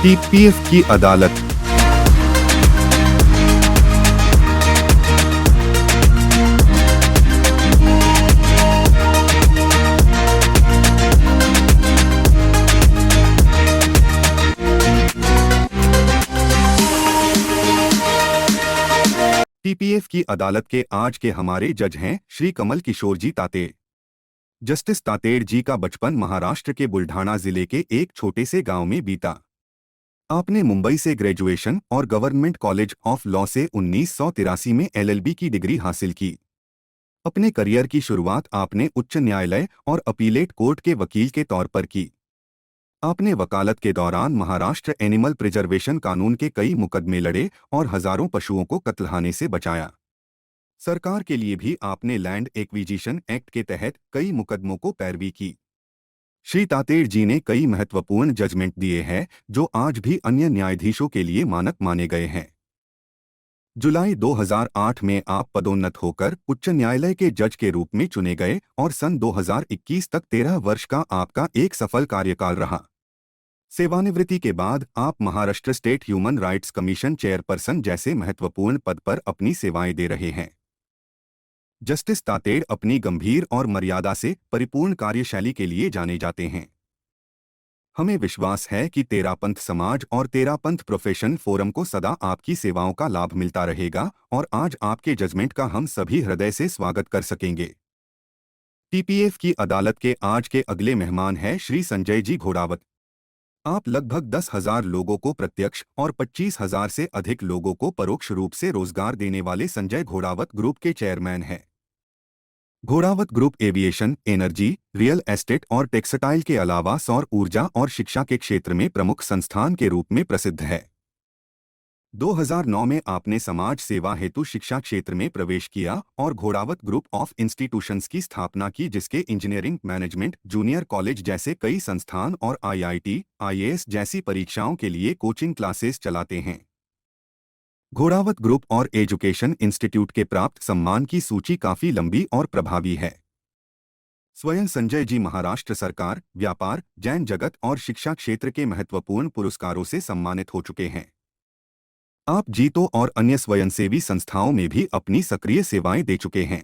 TPF की अदालत। TPF की अदालत के आज के हमारे जज हैं श्री कमल किशोर जी तातेड़। जस्टिस तातेड़ जी का बचपन महाराष्ट्र के बुल्ढाना जिले के एक छोटे से गांव में बीता। आपने मुंबई से ग्रेजुएशन और गवर्नमेंट कॉलेज ऑफ लॉ से 1983 में एलएलबी की डिग्री हासिल की। अपने करियर की शुरुआत आपने उच्च न्यायालय और अपीलेट कोर्ट के वकील के तौर पर की। आपने वकालत के दौरान महाराष्ट्र एनिमल प्रिजर्वेशन कानून के कई मुकदमे लड़े और हजारों पशुओं को कत्लखाने से बचाया। सरकार के लिए भी आपने लैंड एक्विजिशन एक्ट के तहत कई मुकदमों को पैरवी की। श्री तातेड़ जी ने कई महत्वपूर्ण जजमेंट दिए हैं जो आज भी अन्य न्यायाधीशों के लिए मानक माने गए हैं। जुलाई 2008 में आप पदोन्नत होकर उच्च न्यायालय के जज के रूप में चुने गए और सन 2021 तक 13 वर्ष का आपका एक सफल कार्यकाल रहा। सेवानिवृत्ति के बाद आप Maharashtra state human rights commission chairperson जैसे महत्वपूर्ण पद पर अपनी सेवाएं दे रहे हैं। जस्टिस तातेड़ अपनी गंभीर और मर्यादा से परिपूर्ण कार्यशैली के लिए जाने जाते हैं। हमें विश्वास है कि तेरापंथ समाज और तेरापंथ प्रोफेशन फोरम को सदा आपकी सेवाओं का लाभ मिलता रहेगा और आज आपके जजमेंट का हम सभी हृदय से स्वागत कर सकेंगे। टीपीएफ की अदालत के आज के अगले मेहमान हैं श्री संजय जी घोड़ावत। आप लगभग 10,000 लोगों को प्रत्यक्ष और 25,000 से अधिक लोगों को परोक्ष रूप से रोजगार देने वाले संजय घोड़ावत ग्रुप के चेयरमैन हैं। Ghodawat group aviation, energy, real estate और टेक्सटाइल के अलावा सौर ऊर्जा और शिक्षा के क्षेत्र में प्रमुख संस्थान के रूप में प्रसिद्ध है। 2009 में आपने समाज सेवा हेतु शिक्षा क्षेत्र में प्रवेश किया और घोड़ावत ग्रुप ऑफ इंस्टीट्यूशंस की स्थापना की, जिसके इंजीनियरिंग, मैनेजमेंट, जूनियर कॉलेज जैसे कई संस्थान और आईआईटी, आईएएस जैसी परीक्षाओं के लिए कोचिंग क्लासेस चलाते हैं। घोड़ावत ग्रुप और एजुकेशन इंस्टीट्यूट के प्राप्त सम्मान की सूची काफी लंबी और प्रभावी है। स्वयं संजय जी महाराष्ट्र सरकार, व्यापार, जैन जगत और शिक्षा क्षेत्र के महत्वपूर्ण पुरस्कारों से सम्मानित हो चुके हैं। आप जीतो और अन्य स्वयंसेवी संस्थाओं में भी अपनी सक्रिय सेवाएं दे चुके हैं।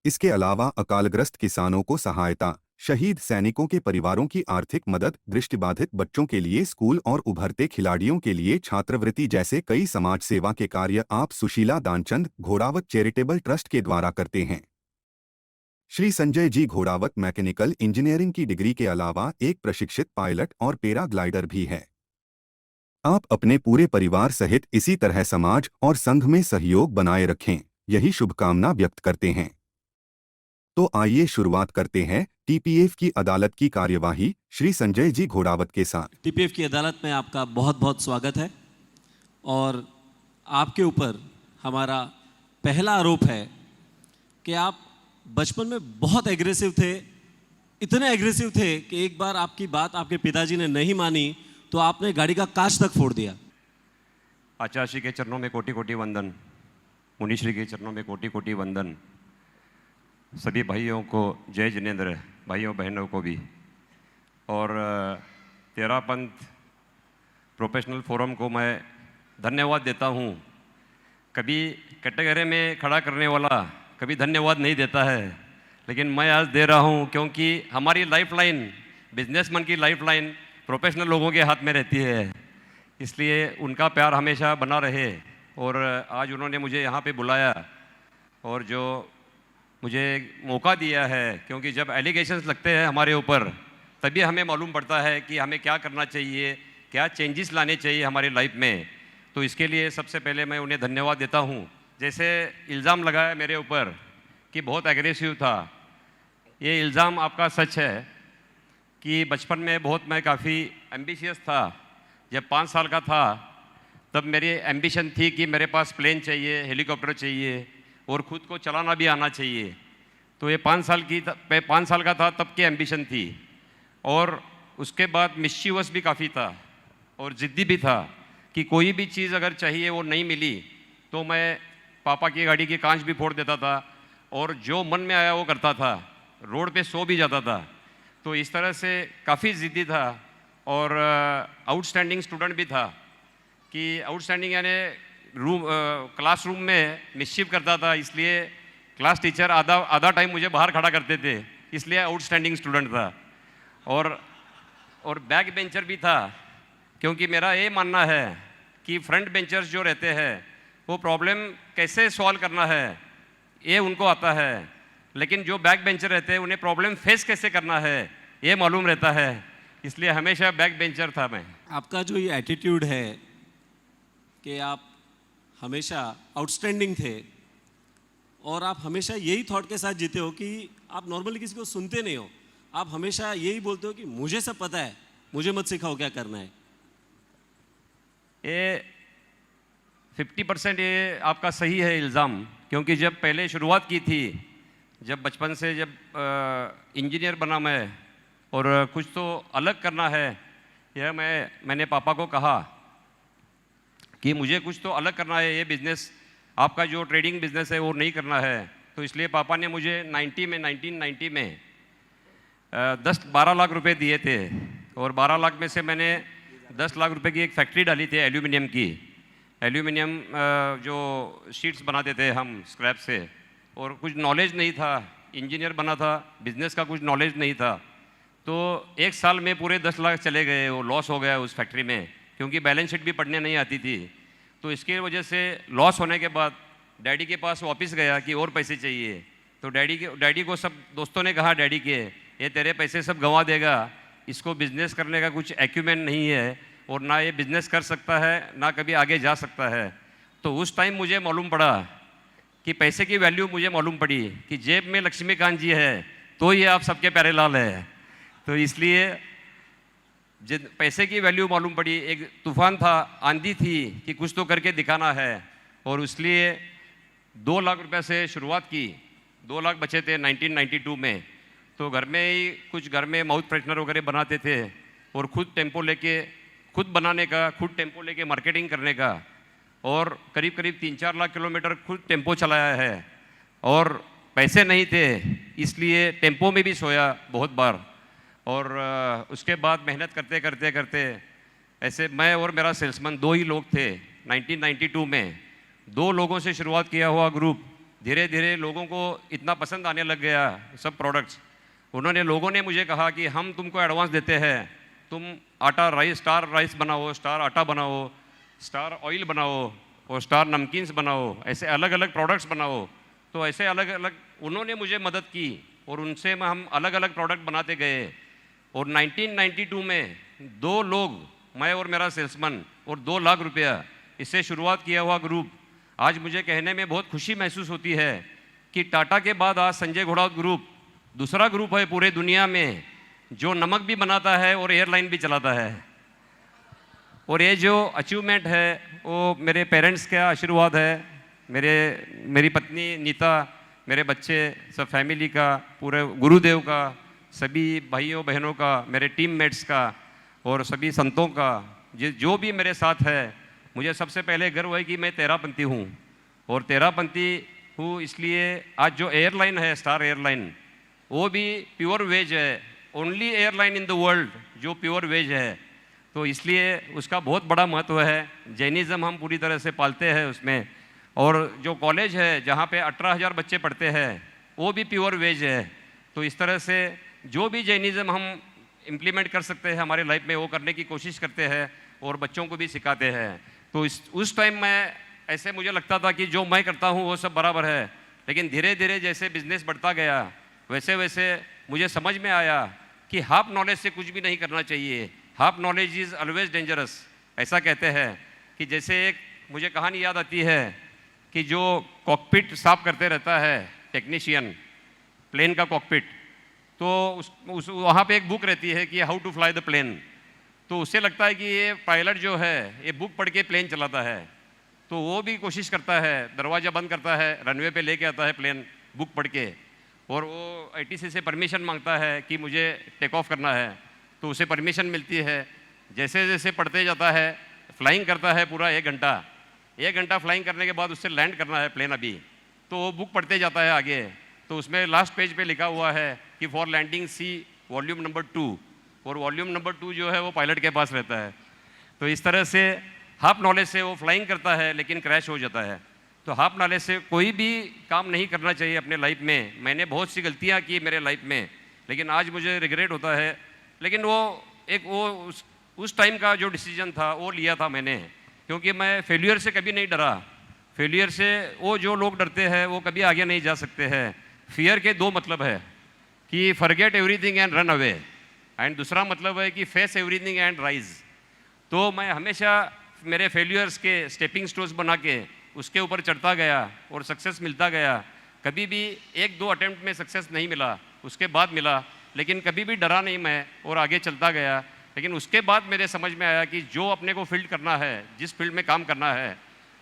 इसके अलावा अकालग्रस्त किसानों को सहायता, शहीद सैनिकों के परिवारों की आर्थिक मदद, दृष्टिबाधित बच्चों के लिए स्कूल और उभरते खिलाड़ियों के लिए छात्रवृत्ति जैसे कई समाज सेवा के कार्य आप सुशीला दानचंद घोड़ावत चैरिटेबल ट्रस्ट के द्वारा करते हैं। श्री संजय जी घोड़ावत मैकेनिकल इंजीनियरिंग की डिग्री के अलावा एक प्रशिक्षित पायलट और पैराग्लाइडर भी है। आप अपने पूरे परिवार सहित इसी तरह समाज और संघ में सहयोग बनाए रखें, यही शुभकामना व्यक्त करते हैं। तो आइए शुरुआत करते हैं टीपीएफ की अदालत की कार्यवाही श्री संजय जी घोड़ावत के साथ। टीपीएफ की अदालत में आपका बहुत बहुत स्वागत है और आपके ऊपर हमारा पहला आरोप है कि आप बचपन में बहुत एग्रेसिव थे, इतने एग्रेसिव थे कि एक बार आपकी बात आपके पिताजी ने नहीं मानी तो आपने गाड़ी का कांच तक फोड़ दिया। आचार्य के चरणों में कोटि कोटि वंदन, मुनिश्री के चरणों में कोटि कोटि वंदन। सभी भाइयों को जय जिनेंद्र, भाइयों बहनों को भी, और तेरापंथ प्रोफेशनल फोरम को मैं धन्यवाद देता हूँ। कभी कैटेगरी में खड़ा करने वाला कभी धन्यवाद नहीं देता है, लेकिन मैं आज दे रहा हूँ क्योंकि हमारी लाइफलाइन, बिजनेसमैन की लाइफलाइन प्रोफेशनल लोगों के हाथ में रहती है, इसलिए उनका प्यार हमेशा बना रहे। और आज उन्होंने मुझे यहाँ पे बुलाया और जो मुझे मौका दिया है, क्योंकि जब एलिगेशंस लगते हैं हमारे ऊपर तभी हमें मालूम पड़ता है कि हमें क्या करना चाहिए, क्या चेंजेस लाने चाहिए हमारी लाइफ में। तो इसके लिए सबसे पहले मैं उन्हें धन्यवाद देता हूँ। जैसे इल्ज़ाम लगाया मेरे ऊपर कि बहुत एग्रेसिव था, ये इल्ज़ाम आपका सच है कि बचपन में मैं काफ़ी एम्बिशियस था। जब 5 साल का था तब मेरी एम्बिशन थी कि मेरे पास प्लेन चाहिए, हेलीकॉप्टर चाहिए और ख़ुद को चलाना भी आना चाहिए। तो ये 5 साल का था तब की एम्बिशन थी। और उसके बाद मिस्चीवस भी काफ़ी था और ज़िद्दी भी था कि कोई भी चीज़ अगर चाहिए वो नहीं मिली तो मैं पापा की गाड़ी की कांच भी फोड़ देता था और जो मन में आया वो करता था, रोड पे सो भी जाता था। तो इस तरह से काफ़ी ज़िद्दी था और आउटस्टैंडिंग स्टूडेंट भी था कि आउटस्टैंडिंग यानी क्लासरूम में मिसचिफ करता था, इसलिए क्लास टीचर आधा टाइम मुझे बाहर खड़ा करते थे, इसलिए आउटस्टैंडिंग स्टूडेंट था। और बैक बेंचर भी था, क्योंकि मेरा ये मानना है कि फ्रंट बेंचर्स जो रहते हैं वो प्रॉब्लम कैसे सॉल्व करना है ये उनको आता है, लेकिन जो बैक बेंचर रहते हैं उन्हें प्रॉब्लम फेस कैसे करना है ये मालूम रहता है, इसलिए हमेशा बैक बेंचर था मैं। आपका जो ये एटीट्यूड है कि आप हमेशा आउटस्टैंडिंग थे और आप हमेशा यही थॉट के साथ जीते हो कि आप नॉर्मली किसी को सुनते नहीं हो, आप हमेशा यही बोलते हो कि मुझे सब पता है, मुझे मत सिखाओ क्या करना है। ये 50% ये आपका सही है इल्ज़ाम, क्योंकि जब पहले शुरुआत की थी, जब बचपन से जब इंजीनियर बना मैं और कुछ तो अलग करना है, यह मैंने पापा को कहा कि मुझे कुछ तो अलग करना है, ये बिज़नेस आपका जो ट्रेडिंग बिज़नेस है वो नहीं करना है। तो इसलिए पापा ने मुझे 1990 में 10-12 लाख रुपए दिए थे और 12 लाख में से मैंने 10 लाख रुपए की एक फैक्ट्री डाली थी एल्यूमिनियम की। एल्यूमिनियम जो शीट्स बनाते थे हम स्क्रैप से, और कुछ नॉलेज नहीं था, इंजीनियर बना था, बिज़नेस का कुछ नॉलेज नहीं था। तो एक साल में पूरे 10 लाख चले गए, वो लॉस हो गया उस फैक्ट्री में, क्योंकि बैलेंस शीट भी पढ़ने नहीं आती थी। तो इसकी वजह से लॉस होने के बाद डैडी के पास वापस गया कि और पैसे चाहिए। तो डैडी को सब दोस्तों ने कहा डैडी के, ये तेरे पैसे सब गंवा देगा, इसको बिज़नेस करने का कुछ एक्यूमेंट नहीं है और ना ये बिज़नेस कर सकता है ना कभी आगे जा सकता है। तो उस टाइम मुझे मालूम पड़ा कि पैसे की वैल्यू मुझे मालूम पड़ी कि जेब में लक्ष्मीकांत जी है तो ये आप सबके प्यारे लाल है। तो इसलिए जब पैसे की वैल्यू मालूम पड़ी, एक तूफान था, आंधी थी कि कुछ तो करके दिखाना है, और इसलिए 2 लाख रुपए से शुरुआत की। 2 लाख बचे थे 1992 में। तो घर में ही कुछ घर में माउथ फ्रेशनर वगैरह बनाते थे और खुद टेम्पो लेके, खुद बनाने का, खुद टेम्पो लेके मार्केटिंग करने का, और करीब करीब 3-4 लाख किलोमीटर खुद टेम्पो चलाया है। और पैसे नहीं थे इसलिए टेम्पो में भी सोया बहुत बार। और उसके बाद मेहनत करते करते करते ऐसे मैं और मेरा सेल्समैन 2 ही लोग थे 1992 में। 2 लोगों से शुरुआत किया हुआ ग्रुप धीरे धीरे लोगों को इतना पसंद आने लग गया सब प्रोडक्ट्स। लोगों ने मुझे कहा कि हम तुमको एडवांस देते हैं, तुम आटा राइस, स्टार राइस बनाओ, स्टार आटा बनाओ, स्टार ऑयल बनाओ और स्टार नमकीन्स बनाओ, ऐसे अलग अलग प्रोडक्ट्स बनाओ। तो ऐसे अलग अलग उन्होंने मुझे मदद की और उनसे हम अलग अलग प्रोडक्ट बनाते गए। और 1992 में 2 लोग, मैं और मेरा सेल्समैन, और 2 लाख रुपया, इससे शुरुआत किया हुआ ग्रुप आज मुझे कहने में बहुत खुशी महसूस होती है कि टाटा के बाद आज संजय घोड़ावत ग्रुप दूसरा ग्रुप है पूरे दुनिया में जो नमक भी बनाता है और एयरलाइन भी चलाता है। और ये जो अचीवमेंट है वो मेरे पेरेंट्स का आशीर्वाद है, मेरी पत्नी नीता, मेरे बच्चे, सब फैमिली का, पूरे गुरुदेव का, सभी भाइयों बहनों का, मेरे टीममेट्स का और सभी संतों का, जो भी मेरे साथ है। मुझे सबसे पहले गर्व है कि मैं तेरापंथी हूँ और तेरापंथी हूँ इसलिए आज जो एयरलाइन है स्टार एयरलाइन वो भी प्योर वेज है, only airline in the world जो प्योर वेज है। तो इसलिए उसका बहुत बड़ा महत्व है। जैनिज़्म हम पूरी तरह से पालते हैं उसमें। और जो कॉलेज है जहाँ पे 18,000 बच्चे पढ़ते हैं वो भी प्योर वेज है। तो इस तरह से जो भी जैनिज़्म हम इम्प्लीमेंट कर सकते हैं हमारे लाइफ में वो करने की कोशिश करते हैं और बच्चों को भी सिखाते हैं। तो उस टाइम मैं ऐसे मुझे लगता था कि जो मैं करता हूँ वो सब बराबर है, लेकिन धीरे धीरे जैसे बिजनेस बढ़ता गया वैसे वैसे मुझे समझ में आया कि हाफ नॉलेज से कुछ भी नहीं करना चाहिए। Half knowledge is always dangerous. ऐसा कहते हैं कि जैसे एक मुझे कहानी याद आती है कि जो कॉकपिट साफ करते रहता है टेक्नीशियन, प्लेन का कॉकपिट, तो वहाँ पे एक बुक रहती है कि how to fly the plane. तो उससे लगता है कि ये पायलट जो है ये बुक पढ़ के प्लेन चलाता है। तो वो भी कोशिश करता है, दरवाज़ा बंद करता है, रनवे पे लेके आता है प्लेन बुक पढ़ के, और वो आईटीसी से परमिशन मांगता है कि मुझे टेक ऑफ करना है। तो उसे परमिशन मिलती है। जैसे जैसे पढ़ते जाता है, फ्लाइंग करता है पूरा 1 घंटा। 1 घंटा फ्लाइंग करने के बाद उससे लैंड करना है प्लेन अभी। तो वो बुक पढ़ते जाता है आगे। तो उसमें लास्ट पेज पे लिखा हुआ है कि for landing see volume number 2, और वॉल्यूम नंबर 2 जो है वो पायलट के पास रहता है। तो इस तरह से हाफ नॉलेज से वो फ्लाइंग करता है लेकिन क्रैश हो जाता है। तो हाफ नॉलेज से कोई भी काम नहीं करना चाहिए अपने लाइफ में। मैंने बहुत सी गलतियाँ की मेरे लाइफ में, लेकिन आज मुझे रिग्रेट होता है। लेकिन वो उस टाइम का जो डिसीजन था वो लिया था मैंने, क्योंकि मैं फेल्यूर से कभी नहीं डरा। फेल्यूर से वो जो लोग डरते हैं वो कभी आगे नहीं जा सकते हैं। फियर के दो मतलब है कि forget everything and run away, and दूसरा मतलब है कि फेस एवरीथिंग एंड राइज। तो मैं हमेशा मेरे फेल्यूर्स के स्टेपिंग स्टोन्स बना के उसके ऊपर चढ़ता गया और सक्सेस मिलता गया। कभी भी 1-2 अटेम्प्ट में सक्सेस नहीं मिला, उसके बाद मिला, लेकिन कभी भी डरा नहीं मैं और आगे चलता गया। लेकिन उसके बाद मेरे समझ में आया कि जो अपने को फील्ड करना है, जिस फील्ड में काम करना है,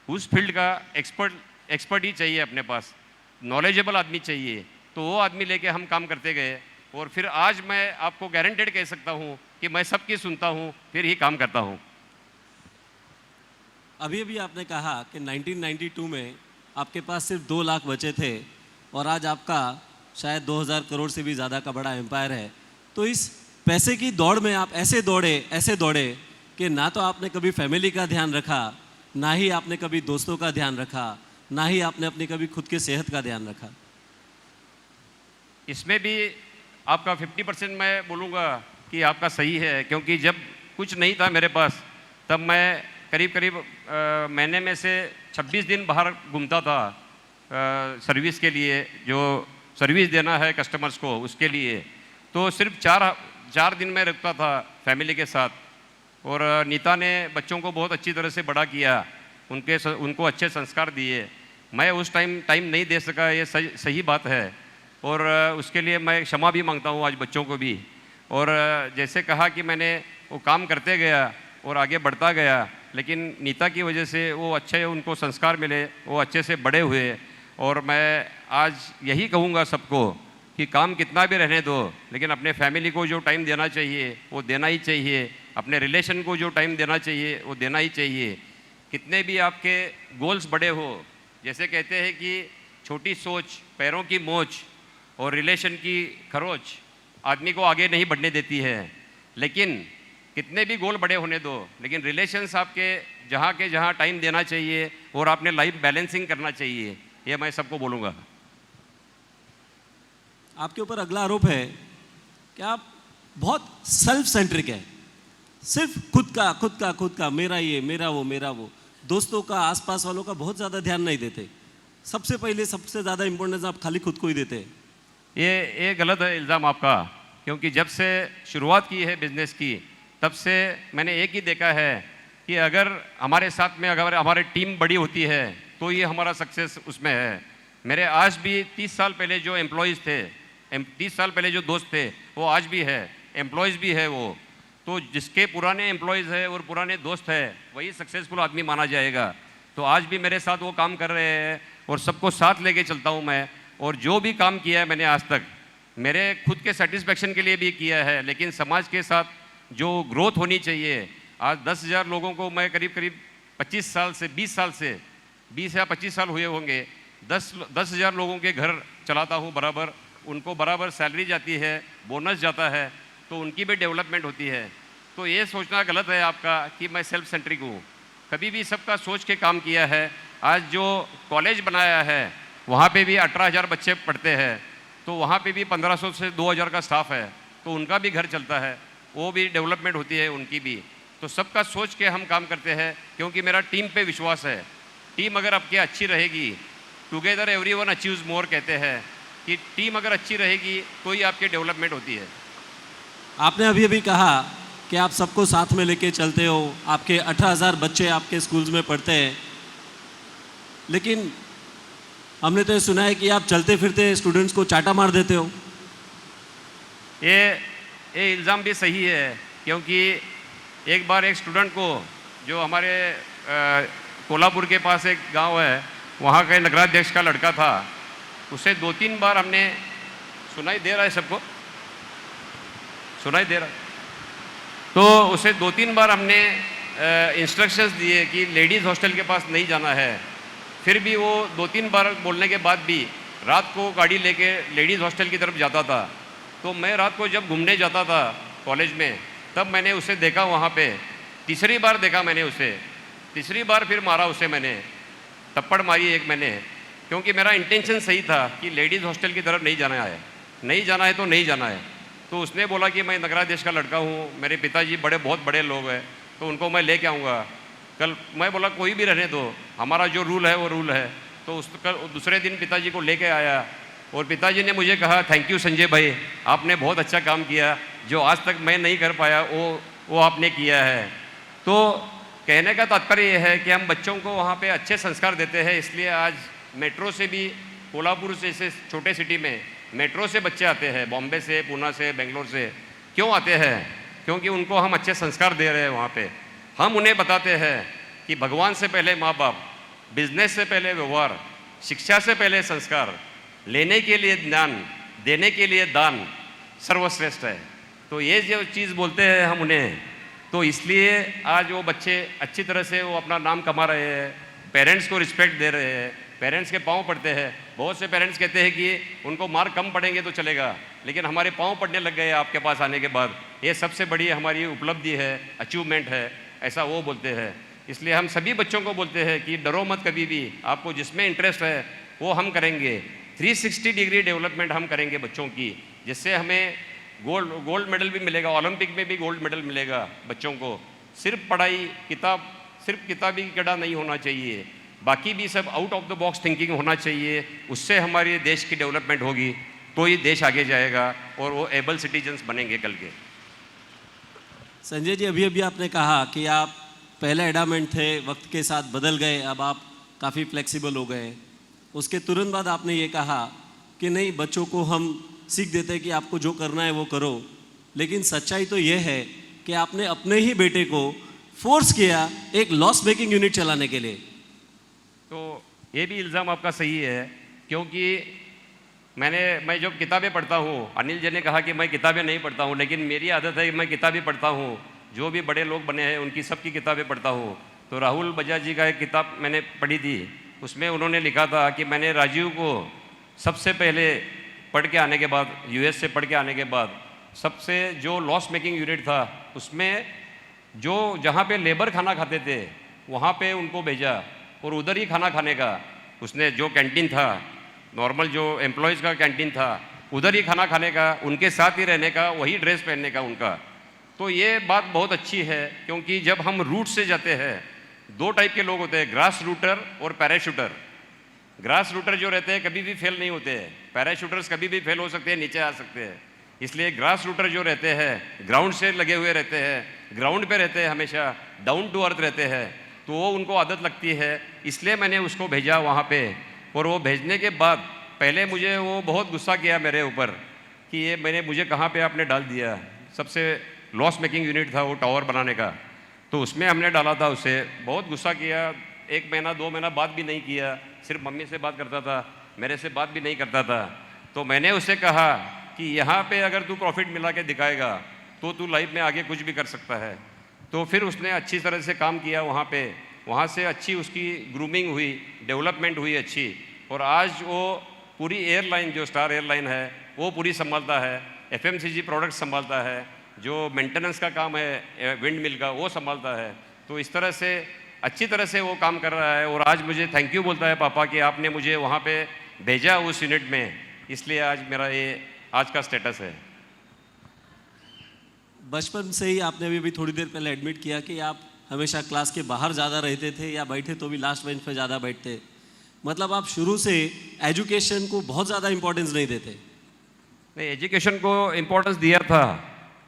उस फील्ड का एक्सपर्ट ही चाहिए अपने पास, नॉलेजेबल आदमी चाहिए। तो वो आदमी लेके हम काम करते गए और फिर आज मैं आपको गारंटेड कह सकता हूँ कि मैं सबकी सुनता हूँ फिर ही काम करता हूँ। अभी अभी आपने कहा कि 1992 में आपके पास सिर्फ 2 लाख बचे थे और आज आपका शायद 2000 करोड़ से भी ज़्यादा का बड़ा एम्पायर है। तो इस पैसे की दौड़ में आप ऐसे दौड़े कि ना तो आपने कभी फैमिली का ध्यान रखा, ना ही आपने कभी दोस्तों का ध्यान रखा, ना ही आपने अपनी कभी खुद के सेहत का ध्यान रखा। इसमें भी आपका 50% मैं बोलूँगा कि आपका सही है, क्योंकि जब कुछ नहीं था मेरे पास तब मैं करीब महीने में से 26 दिन बाहर घूमता था सर्विस के लिए, जो सर्विस देना है कस्टमर्स को उसके लिए। तो सिर्फ 4 दिन में रुकता था फैमिली के साथ। और नीता ने बच्चों को बहुत अच्छी तरह से बड़ा किया, उनको अच्छे संस्कार दिए। मैं उस टाइम नहीं दे सका, ये सही बात है, और उसके लिए मैं क्षमा भी मांगता हूँ आज बच्चों को भी। और जैसे कहा कि मैंने वो काम करते गया और आगे बढ़ता गया, लेकिन नीता की वजह से वो अच्छे उनको संस्कार मिले, वो अच्छे से बड़े हुए। और मैं आज यही कहूँगा सबको कि काम कितना भी रहने दो, लेकिन अपने फैमिली को जो टाइम देना चाहिए वो देना ही चाहिए, अपने रिलेशन को जो टाइम देना चाहिए वो देना ही चाहिए। कितने भी आपके गोल्स बड़े हो, जैसे कहते हैं कि छोटी सोच पैरों की मोच और रिलेशन की खरोच आदमी को आगे नहीं बढ़ने देती है। लेकिन कितने भी गोल बड़े होने दो, लेकिन रिलेशंस आपके जहाँ टाइम देना चाहिए और आपने लाइफ बैलेंसिंग करना चाहिए, ये मैं सबको बोलूँगा। आपके ऊपर अगला आरोप है कि आप बहुत सेल्फ सेंट्रिक है, सिर्फ खुद का मेरा ये मेरा वो, दोस्तों का आसपास वालों का बहुत ज़्यादा ध्यान नहीं देते। सबसे पहले सबसे ज़्यादा इंपॉर्टेंस आप खाली खुद को ही देते हैं। ये गलत है इल्ज़ाम आपका, क्योंकि जब से शुरुआत की है बिज़नेस की तब से मैंने एक ही देखा है कि अगर हमारे साथ में अगर हमारी टीम बड़ी होती है तो ये हमारा सक्सेस उसमें है। मेरे आज भी 30 साल पहले जो एम्प्लॉयज़ थे, 30 साल पहले जो दोस्त थे वो आज भी है, एम्प्लॉयज़ भी है वो। तो जिसके पुराने एम्प्लॉयज़ है और पुराने दोस्त है वही सक्सेसफुल आदमी माना जाएगा। तो आज भी मेरे साथ वो काम कर रहे हैं और सबको साथ लेके चलता हूँ मैं। और जो भी काम किया है मैंने आज तक मेरे खुद के सेटिस्फेक्शन के लिए भी किया है, लेकिन समाज के साथ जो ग्रोथ होनी चाहिए। आज 10,000 लोगों को मैं करीब 25 साल से 20 या 25 साल हुए होंगे, 10,000 लोगों के घर चलाता हूँ बराबर। उनको बराबर सैलरी जाती है, बोनस जाता है, तो उनकी भी डेवलपमेंट होती है। तो ये सोचना गलत है आपका कि मैं सेल्फ सेंट्रिक हूँ। कभी भी सबका सोच के काम किया है। आज जो कॉलेज बनाया है वहाँ पे भी 18,000 बच्चे पढ़ते हैं, तो वहाँ पे भी 1500 से 2,000 का स्टाफ है, तो उनका भी घर चलता है, वो भी डेवलपमेंट होती है उनकी भी। तो सबका सोच के हम काम करते हैं, क्योंकि मेरा टीम पे विश्वास है। टीम अगर आपकी अच्छी रहेगी, टुगेदर एवरीवन अचीव्स मोर कहते हैं कि टीम अगर अच्छी रहेगी तो ही आपकी डेवलपमेंट होती है। आपने अभी कहा कि आप सबको साथ में लेके चलते हो, आपके 18,000 बच्चे आपके स्कूल्स में पढ़ते हैं, लेकिन हमने तो ये सुना है कि आप चलते फिरते स्टूडेंट्स को चाटा मार देते हो। ये इल्ज़ाम भी सही है, क्योंकि एक बार एक स्टूडेंट को, जो हमारे कोल्हापुर के पास एक गांव है, वहाँ के नगराध्यक्ष का लड़का था, उसे 2-3 बार हमने, सुनाई दे रहा है सबको? सुनाई दे रहा है? तो उसे 2-3 बार हमने इंस्ट्रक्शंस दिए कि लेडीज़ हॉस्टल के पास नहीं जाना है। फिर भी वो 2-3 बार बोलने के बाद भी रात को गाड़ी लेके लेडीज़ हॉस्टल की तरफ जाता था। तो मैं रात को जब घूमने जाता था कॉलेज में, तब मैंने उसे देखा वहाँ पे। तीसरी बार देखा मैंने उसे, तीसरी बार फिर मारा उसे मैंने, थप्पड़ मारी एक मैंने, क्योंकि मेरा इंटेंशन सही था कि लेडीज़ हॉस्टल की तरफ नहीं जाना है, नहीं जाना है तो नहीं जाना है। तो उसने बोला कि मैं नगरा देश का लड़का हूँ, मेरे पिताजी बहुत बड़े लोग हैं, तो उनको मैं लेके आऊँगा कल। मैं बोला कोई भी रहने दो, हमारा जो रूल है वो रूल है। तो दूसरे दिन पिताजी को लेके आया और पिताजी ने मुझे कहा, थैंक यू संजय भाई, आपने बहुत अच्छा काम किया, जो आज तक मैं नहीं कर पाया वो आपने किया है। तो कहने का तात्पर्य यह है कि हम बच्चों को वहाँ पे अच्छे संस्कार देते हैं, इसलिए आज मेट्रो से भी, कोल्हापुर जैसे छोटे सिटी में मेट्रो से बच्चे आते हैं, बॉम्बे से, पूना से, बेंगलोर से। क्यों आते हैं? क्योंकि उनको हम अच्छे संस्कार दे रहे हैं वहाँ पे। हम उन्हें बताते हैं कि भगवान से पहले माँ बाप, बिजनेस से पहले व्यवहार, शिक्षा से पहले संस्कार, लेने के लिए ज्ञान, देने के लिए दान सर्वश्रेष्ठ है। तो ये जो चीज़ बोलते हैं हम उन्हें, तो इसलिए आज वो बच्चे अच्छी तरह से वो अपना नाम कमा रहे हैं, पेरेंट्स को रिस्पेक्ट दे रहे हैं, पेरेंट्स के पाँव पड़ते हैं। बहुत से पेरेंट्स कहते हैं कि उनको मार्क कम पड़ेंगे तो चलेगा, लेकिन हमारे पाँव पड़ने लग गए आपके पास आने के बाद, ये सबसे बड़ी हमारी उपलब्धि है, अचीवमेंट है, ऐसा वो बोलते हैं। इसलिए हम सभी बच्चों को बोलते हैं कि डरो मत कभी भी, आपको जिसमें इंटरेस्ट है वो हम करेंगे। 360 डिग्री डेवलपमेंट हम करेंगे बच्चों की, जिससे हमें गोल्ड मेडल भी मिलेगा, ओलंपिक में भी गोल्ड मेडल मिलेगा बच्चों को। सिर्फ पढ़ाई, सिर्फ किताबी कीड़ा नहीं होना चाहिए, बाकी भी सब out of the box thinking होना चाहिए। उससे हमारे देश की डेवलपमेंट होगी, तो ये देश आगे जाएगा और वो एबल सिटीजन्स बनेंगे कल के। संजय जी, अभी अभी आपने कहा कि आप पहले एडामेंट थे, वक्त के साथ बदल गए, अब आप काफ़ी फ्लेक्सिबल हो गए। उसके तुरंत बाद आपने ये कहा कि नहीं, बच्चों को हम सीख देते हैं कि आपको जो करना है वो करो। लेकिन सच्चाई तो ये है कि आपने अपने ही बेटे को फोर्स किया एक लॉस मेकिंग यूनिट चलाने के लिए। तो ये भी इल्ज़ाम आपका सही है, क्योंकि मैं जब किताबें पढ़ता हूँ, अनिल जी ने कहा कि मैं किताबें नहीं पढ़ता हूँ, लेकिन मेरी आदत है कि मैं किताबें पढ़ता हूँ। जो भी बड़े लोग बने हैं उनकी सबकी किताबें पढ़ता हूँ। तो राहुल बजाज जी का एक किताब मैंने पढ़ी थी, उसमें उन्होंने लिखा था कि मैंने राजीव को सबसे पहले पढ़ के आने के बाद, यूएस से पढ़ के आने के बाद, सबसे जो लॉस मेकिंग यूनिट था उसमें जो जहाँ पे लेबर खाना खाते थे वहाँ पे उनको भेजा और उधर ही खाना खाने का उसने, जो कैंटीन था, नॉर्मल जो एम्प्लॉयज़ का कैंटीन था, उधर ही खाना खाने का, उनके साथ ही रहने का, वही ड्रेस पहनने का उनका। तो ये बात बहुत अच्छी है, क्योंकि जब हम रूट से जाते हैं, दो टाइप के लोग होते हैं, ग्रास रूटर और पैराशूटर। ग्रास रूटर जो रहते हैं कभी भी फेल नहीं होते हैं, पैराशूटर्स कभी भी फेल हो सकते हैं, नीचे आ सकते हैं। इसलिए ग्रास रूटर जो रहते हैं ग्राउंड से लगे हुए रहते हैं, ग्राउंड पे रहते हैं, हमेशा डाउन टू अर्थ रहते हैं, तो वो उनको आदत लगती है। इसलिए मैंने उसको भेजा वहाँ पे। और वो भेजने के बाद पहले मुझे वो बहुत गुस्सा किया मेरे ऊपर कि ये मुझे कहाँ पे आपने डाल दिया। सबसे लॉस मेकिंग यूनिट था वो टावर बनाने का, तो उसमें हमने डाला था उसे। बहुत गुस्सा किया, 1 महीना 2 महीना बात भी नहीं किया, सिर्फ मम्मी से बात करता था, मेरे से बात भी नहीं करता था। तो मैंने उसे कहा कि यहाँ पे अगर तू प्रॉफिट मिला के दिखाएगा तो तू लाइफ में आगे कुछ भी कर सकता है। तो फिर उसने अच्छी तरह से काम किया वहाँ पे, वहाँ से अच्छी उसकी ग्रूमिंग हुई, डेवलपमेंट हुई अच्छी। और आज वो पूरी एयरलाइन, जो स्टार एयरलाइन है, वो पूरी संभालता है, FMCG प्रोडक्ट्स संभालता है, जो मेंटेनेंस का काम है विंड मिल का वो संभालता है। तो इस तरह से अच्छी तरह से वो काम कर रहा है। और आज मुझे थैंक यू बोलता है, पापा कि आपने मुझे वहाँ पे भेजा उस यूनिट में, इसलिए आज मेरा ये आज का स्टेटस है। बचपन से ही आपने अभी थोड़ी देर पहले एडमिट किया कि आप हमेशा क्लास के बाहर ज़्यादा रहते थे, या बैठे तो भी लास्ट बेंच पे ज़्यादा बैठते। मतलब आप शुरू से एजुकेशन को बहुत ज़्यादा इंपॉर्टेंस नहीं देते। नहीं, एजुकेशन को इम्पोर्टेंस दिया था,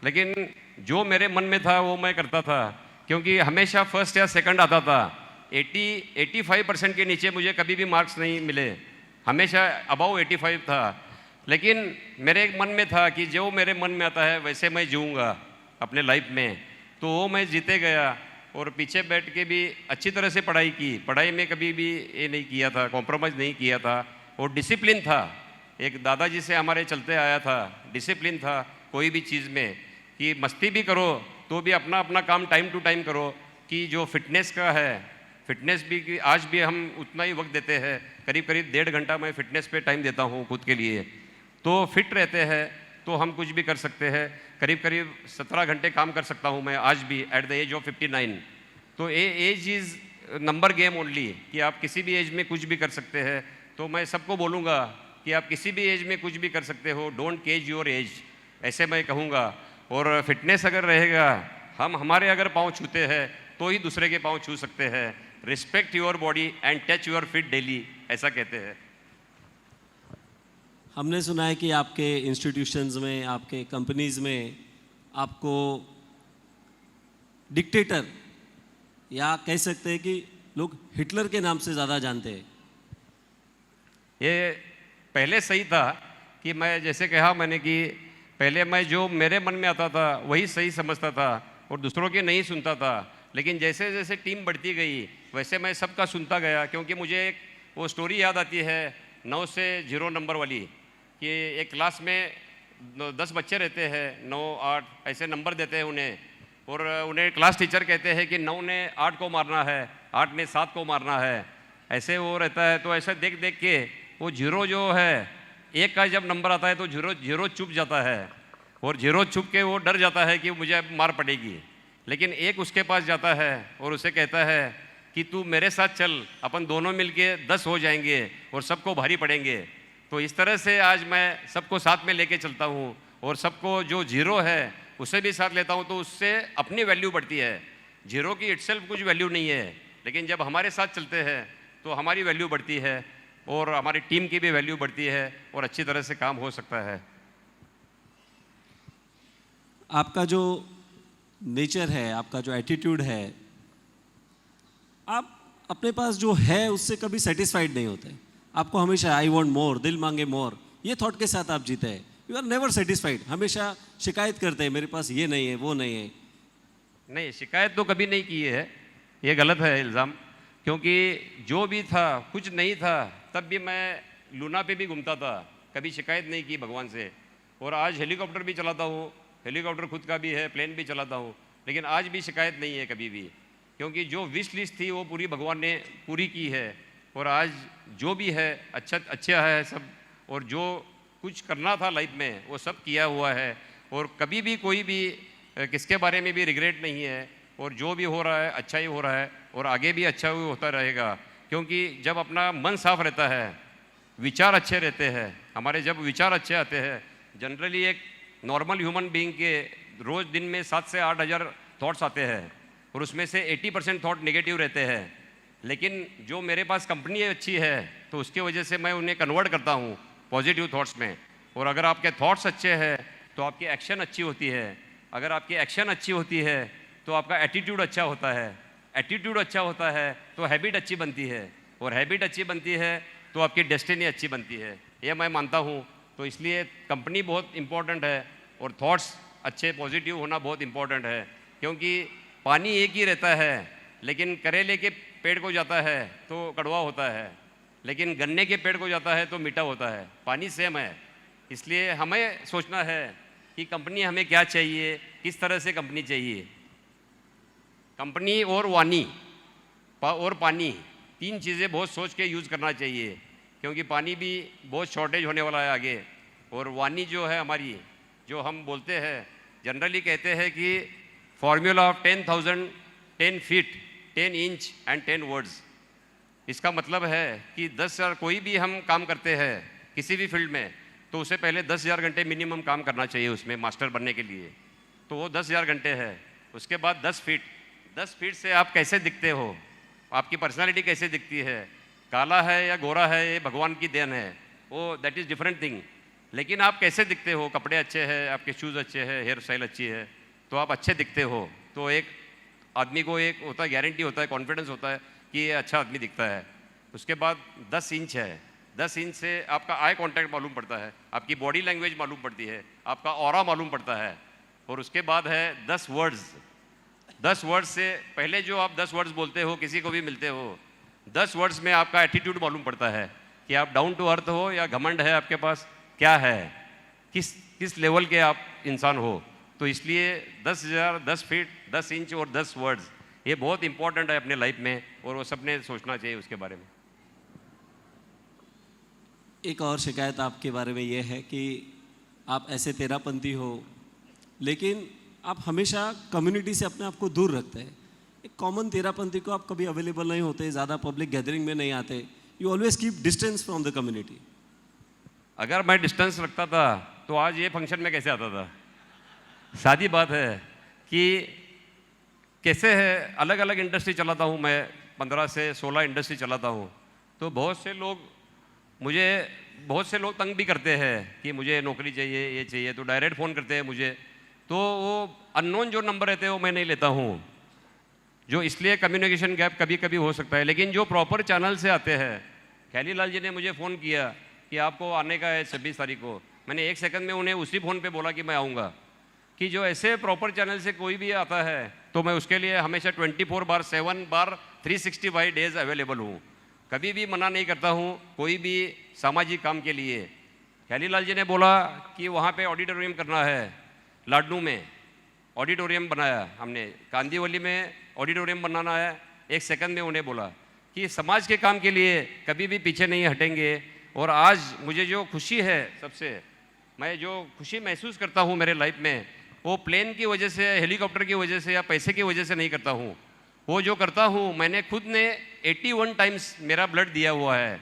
लेकिन जो मेरे मन में था वो मैं करता था, क्योंकि हमेशा फर्स्ट या सेकंड आता था। 85% के नीचे मुझे कभी भी मार्क्स नहीं मिले, हमेशा अबाउ 85 था। लेकिन मेरे एक मन में था कि जो मेरे मन में आता है वैसे मैं जीऊँगा अपने लाइफ में, तो वो मैं जीते गया। और पीछे बैठ के भी अच्छी तरह से पढ़ाई की, पढ़ाई में कभी भी ये नहीं किया था, कॉम्प्रोमाइज़ नहीं किया था। और डिसिप्लिन था, एक दादाजी से हमारे चलते आया था, डिसिप्लिन था कोई भी चीज़ में, कि मस्ती भी करो तो भी अपना अपना काम टाइम टू टाइम करो। कि जो फिटनेस का है, फिटनेस भी आज भी हम उतना ही वक्त देते हैं, करीब करीब 1.5 घंटा मैं फिटनेस पे टाइम देता हूँ खुद के लिए। तो फिट रहते हैं तो हम कुछ भी कर सकते हैं। करीब करीब 17 घंटे काम कर सकता हूँ मैं आज भी एट द एज ऑफ 59। तो age is number game only, कि आप किसी भी एज में कुछ भी कर सकते हैं। तो मैं सबको बोलूँगा कि आप किसी भी एज में कुछ भी कर सकते हो, डोंट केज योर एज, ऐसे मैं कहूँगा। और फिटनेस अगर रहेगा, हम हमारे अगर पाँव छूते हैं तो ही दूसरे के पाँव छू सकते हैं। Respect your body and touch your fit daily, ऐसा कहते हैं। हमने सुना है कि आपके इंस्टीट्यूशंस में, आपके कंपनीज में आपको डिक्टेटर, या कह सकते हैं कि लोग हिटलर के नाम से ज़्यादा जानते हैं। ये पहले सही था कि मैं जैसे कहा मैंने कि पहले मैं जो मेरे मन में आता था वही सही समझता था और दूसरों की नहीं सुनता था। लेकिन जैसे जैसे टीम बढ़ती गई वैसे मैं सबका सुनता गया, क्योंकि मुझे एक वो स्टोरी याद आती है 9 से 0 नंबर वाली, कि एक क्लास में 10 बच्चे रहते हैं, 9, 8 ऐसे नंबर देते हैं उन्हें, और उन्हें क्लास टीचर कहते हैं कि 9 ने 8 को मारना है, 8 ने 7 को मारना है, ऐसे वो रहता है। तो ऐसे देख देख के वो 0 जो है, 1 का जब नंबर आता है तो 0 चुप जाता है, और 0 चुप के वो डर जाता है कि मुझे अब मार पड़ेगी। लेकिन 1 उसके पास जाता है और उसे कहता है कि तू मेरे साथ चल, अपन दोनों मिलके 10 हो जाएंगे और सबको भारी पड़ेंगे। तो इस तरह से आज मैं सबको साथ में लेके चलता हूँ, और सबको जो 0 है उसे भी साथ लेता हूँ, तो उससे अपनी वैल्यू बढ़ती है। 0 की इटसेल्फ कुछ वैल्यू नहीं है, लेकिन जब हमारे साथ चलते हैं तो हमारी वैल्यू बढ़ती है और हमारी टीम की भी वैल्यू बढ़ती है और अच्छी तरह से काम हो सकता है। आपका जो नेचर है, आपका जो एटीट्यूड है, आप अपने पास जो है उससे कभी सेटिस्फाइड नहीं होते। आपको हमेशा आई वांट मोर, दिल मांगे मोर, ये थॉट के साथ आप जीते हैं। यू आर नेवर सेटिस्फाइड, हमेशा शिकायत करते हैं मेरे पास ये नहीं है, वो नहीं है। नहीं, शिकायत तो कभी नहीं की है, ये गलत है इल्ज़ाम। क्योंकि जो भी था, कुछ नहीं था, तब भी मैं लूना पे भी घूमता था, कभी शिकायत नहीं की भगवान से। और आज हेलीकॉप्टर भी चलाता हूँ, हेलीकॉप्टर खुद का भी है, प्लेन भी चलाता हूँ, लेकिन आज भी शिकायत नहीं है कभी भी। क्योंकि जो विश लिस्ट थी वो पूरी भगवान ने पूरी की है, और आज जो भी है अच्छा है सब, और जो कुछ करना था लाइफ में वो सब किया हुआ है। और कभी भी कोई भी किसके बारे में भी रिग्रेट नहीं है, और जो भी हो रहा है अच्छा ही हो रहा है, और आगे भी अच्छा ही होता रहेगा। क्योंकि जब अपना मन साफ रहता है, विचार अच्छे रहते हैं, हमारे जब विचार अच्छे आते हैं, जनरली एक नॉर्मल ह्यूमन बीइंग के रोज़ दिन में 7 से 8 हज़ार थॉट्स आते हैं, और उसमें से 80% थॉट नेगेटिव रहते हैं। लेकिन जो मेरे पास कंपनी अच्छी है तो उसकी वजह से मैं उन्हें कन्वर्ट करता हूँ पॉजिटिव थॉट्स में। और अगर आपके थॉट्स अच्छे हैं तो आपकी एक्शन अच्छी होती है, अगर आपकी एक्शन अच्छी होती है तो आपका एटीट्यूड अच्छा होता है, एटीट्यूड अच्छा होता है तो हैबिट अच्छी बनती है, और हैबिट अच्छी बनती है तो आपकी डेस्टिनी अच्छी बनती है, ये मैं मानता हूँ। तो इसलिए कंपनी बहुत इम्पोर्टेंट है, और थॉट्स अच्छे पॉजिटिव होना बहुत इम्पोर्टेंट है। क्योंकि पानी एक ही रहता है, लेकिन करेले के पेड़ को जाता है तो कड़वा होता है, लेकिन गन्ने के पेड़ को जाता है तो मीठा होता है। पानी सेम है। इसलिए हमें सोचना है कि कंपनी हमें क्या चाहिए, किस तरह से कंपनी चाहिए। कंपनी और वानी और पानी, 3 चीज़ें बहुत सोच के यूज़ करना चाहिए, क्योंकि पानी भी बहुत शॉर्टेज होने वाला है आगे। और वानी जो है हमारी, जो हम बोलते हैं, जनरली कहते हैं कि formula of 10,000, 10 feet, 10 inch and 10 words. इसका मतलब है कि 10,000 कोई भी हम काम करते हैं किसी भी फील्ड में, तो उसे पहले 10,000 घंटे मिनिमम काम करना चाहिए उसमें मास्टर बनने के लिए। तो वो 10,000 घंटे है। उसके बाद 10 फीट, 10 फीट से आप कैसे दिखते हो, आपकी पर्सनालिटी कैसे दिखती है, काला है या गोरा है, ये भगवान की देन है, वो दैट इज़ डिफरेंट थिंग। लेकिन आप कैसे दिखते हो, कपड़े अच्छे हैं, आपके शूज़ अच्छे हैं, हेयर स्टाइल अच्छी है, तो आप अच्छे दिखते हो। तो एक आदमी को एक होता है, गारंटी होता है, कॉन्फिडेंस होता है कि ये अच्छा आदमी दिखता है। उसके बाद 10 इंच है। 10 इंच से आपका आई कांटेक्ट मालूम पड़ता है, आपकी बॉडी लैंग्वेज मालूम पड़ती है, आपका ऑरा मालूम पड़ता है। और उसके बाद है 10 वर्ड्स। 10 वर्ड्स से पहले जो आप 10 वर्ड्स बोलते हो, किसी को भी मिलते हो, 10 वर्ड्स में आपका एटीट्यूड मालूम पड़ता है कि आप डाउन टू अर्थ हो या घमंड है आपके पास, क्या है, किस लेवल के आप इंसान हो। तो इसलिए 10,000, 10 फीट, 10 इंच और 10 वर्ड्स, ये बहुत इंपॉर्टेंट है अपने लाइफ में, और वो सबने सोचना चाहिए उसके बारे में। एक और शिकायत आपके बारे में ये है कि आप ऐसे तेरापंथी हो लेकिन आप हमेशा कम्युनिटी से अपने आप को दूर रखते हैं। एक कॉमन तेरापंथी को आप कभी अवेलेबल नहीं होते, ज़्यादा पब्लिक गैदरिंग में नहीं आते, you always keep distance from the community. अगर मैं डिस्टेंस रखता था तो आज ये फंक्शन में कैसे आता था? सादी बात है कि कैसे है, अलग अलग इंडस्ट्री चलाता हूँ मैं, 15 से 16 इंडस्ट्री चलाता हूँ। तो बहुत से लोग तंग भी करते हैं कि मुझे नौकरी चाहिए, ये चाहिए, तो डायरेक्ट फ़ोन करते हैं मुझे। तो वो अननोन जो नंबर रहते हैं वो मैं नहीं लेता हूँ, जो इसलिए कम्युनिकेशन गैप कभी कभी हो सकता है। लेकिन जो प्रॉपर चैनल से आते हैं, ख्याली लाल जी ने मुझे फ़ोन किया कि आपको आने का है 26 तारीख को, मैंने 1 सेकंड में उन्हें उसी फ़ोन पे बोला कि मैं आऊँगा। कि जो ऐसे प्रॉपर चैनल से कोई भी आता है तो मैं उसके लिए हमेशा 24/7 365 डेज़ अवेलेबल हूँ, कभी भी मना नहीं करता हूँ कोई भी सामाजिक काम के लिए। ख्याली लाल जी ने बोला कि वहाँ पे ऑडिटोरियम करना है, लाडनू में ऑडिटोरियम बनाया हमने, कांदीवली में ऑडिटोरियम बनाना है। 1 सेकंड में उन्हें बोला कि समाज के काम के लिए कभी भी पीछे नहीं हटेंगे। और आज मुझे जो खुशी है, सबसे मैं जो खुशी महसूस करता हूँ मेरे लाइफ में, वो प्लेन की वजह से, हेलीकॉप्टर की वजह से या पैसे की वजह से नहीं करता हूँ। वो जो करता हूँ, मैंने खुद ने 81 टाइम्स मेरा ब्लड दिया हुआ है,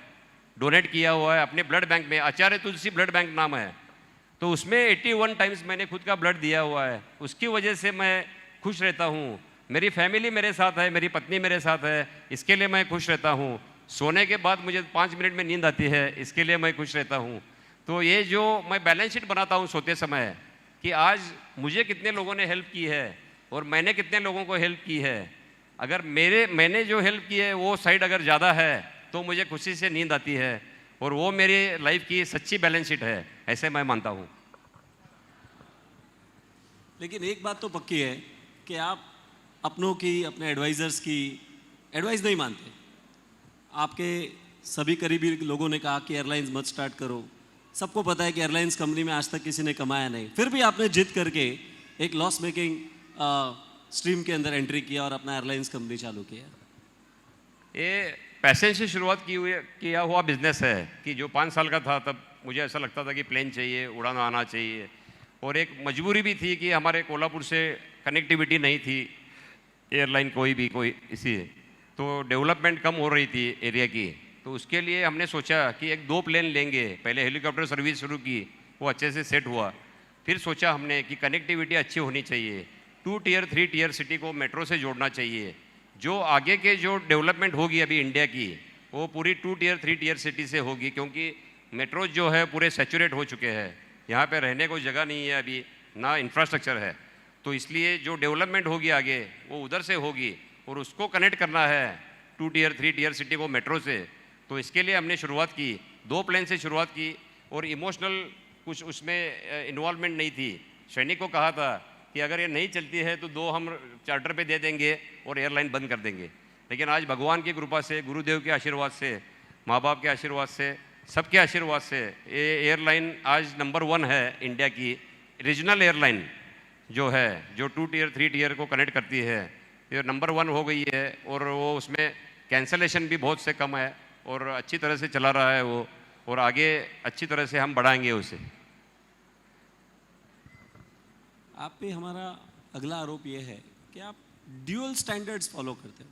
डोनेट किया हुआ है अपने ब्लड बैंक में, आचार्य तुलसी ब्लड बैंक नाम है। तो उसमें 81 टाइम्स मैंने खुद का ब्लड दिया हुआ है। उसकी वजह से मैं खुश रहता हूँ, मेरी फैमिली मेरे साथ है, मेरी पत्नी मेरे साथ है, इसके लिए मैं खुश रहता हूँ। सोने के बाद मुझे 5 मिनट में नींद आती है, इसके लिए मैं खुश रहता हूँ। तो ये जो मैं बैलेंस शीट बनाता हूँ सोते समय कि आज मुझे कितने लोगों ने हेल्प की है और मैंने कितने लोगों को हेल्प की है, अगर मैंने जो हेल्प की है वो साइड अगर ज़्यादा है तो मुझे खुशी से नींद आती है, और वो मेरी लाइफ की सच्ची बैलेंस शीट है, ऐसे मैं मानता हूँ। लेकिन एक बात तो पक्की है कि आप अपनों की, अपने एडवाइज़र्स की एडवाइस नहीं मानते। आपके सभी करीबी लोगों ने कहा कि एयरलाइंस मत स्टार्ट करो, सबको पता है कि एयरलाइंस कंपनी में आज तक किसी ने कमाया नहीं, फिर भी आपने जिद करके एक लॉस मेकिंग स्ट्रीम के अंदर एंट्री किया और अपना एयरलाइंस कंपनी चालू किया। ये पैसे से शुरुआत किया हुआ बिजनेस है कि जो 5 साल का था तब मुझे ऐसा लगता था कि प्लेन चाहिए, उड़ान आना चाहिए, और एक मजबूरी भी थी कि हमारे कोल्हापुर से कनेक्टिविटी नहीं थी एयरलाइन कोई इसी, तो डेवलपमेंट कम हो रही थी एरिया की। तो उसके लिए हमने सोचा कि 1-2 प्लेन लेंगे, पहले हेलीकॉप्टर सर्विस शुरू की, वो अच्छे से सेट हुआ। फिर सोचा हमने कि कनेक्टिविटी अच्छी होनी चाहिए, 2 टियर 3 टियर सिटी को मेट्रो से जोड़ना चाहिए। जो आगे के जो डेवलपमेंट होगी अभी इंडिया की, वो पूरी 2 टियर 3 टियर सिटी से होगी, क्योंकि मेट्रो जो है पूरे सैचुरेट हो चुके हैं, यहाँ पे रहने को जगह नहीं है अभी, ना इंफ्रास्ट्रक्चर है। तो इसलिए जो डेवलपमेंट होगी आगे वो उधर से होगी, और उसको कनेक्ट करना है 2 टियर 3 टियर सिटी को मेट्रो से। तो इसके लिए हमने शुरुआत की, 2 प्लेन से शुरुआत की, और इमोशनल कुछ उसमें इन्वॉल्वमेंट नहीं थी। सैनिक को कहा था कि अगर ये नहीं चलती है तो 2 हम चार्टर पे दे देंगे और एयरलाइन बंद कर देंगे। लेकिन आज भगवान की कृपा से, गुरुदेव के आशीर्वाद से, माँ बाप के आशीर्वाद से, सबके आशीर्वाद से ये एयरलाइन आज नंबर 1 है इंडिया की रीजनल एयरलाइन जो है, जो 2 टियर 3 टियर को कनेक्ट करती है, ये नंबर 1 हो गई है। और वो उसमें कैंसलेशन भी बहुत से कम है और अच्छी तरह से चला रहा है वो, और आगे अच्छी तरह से हम बढ़ाएंगे उसे। आप पे हमारा अगला आरोप ये है कि आप ड्यूअल स्टैंडर्ड्स फॉलो करते हो।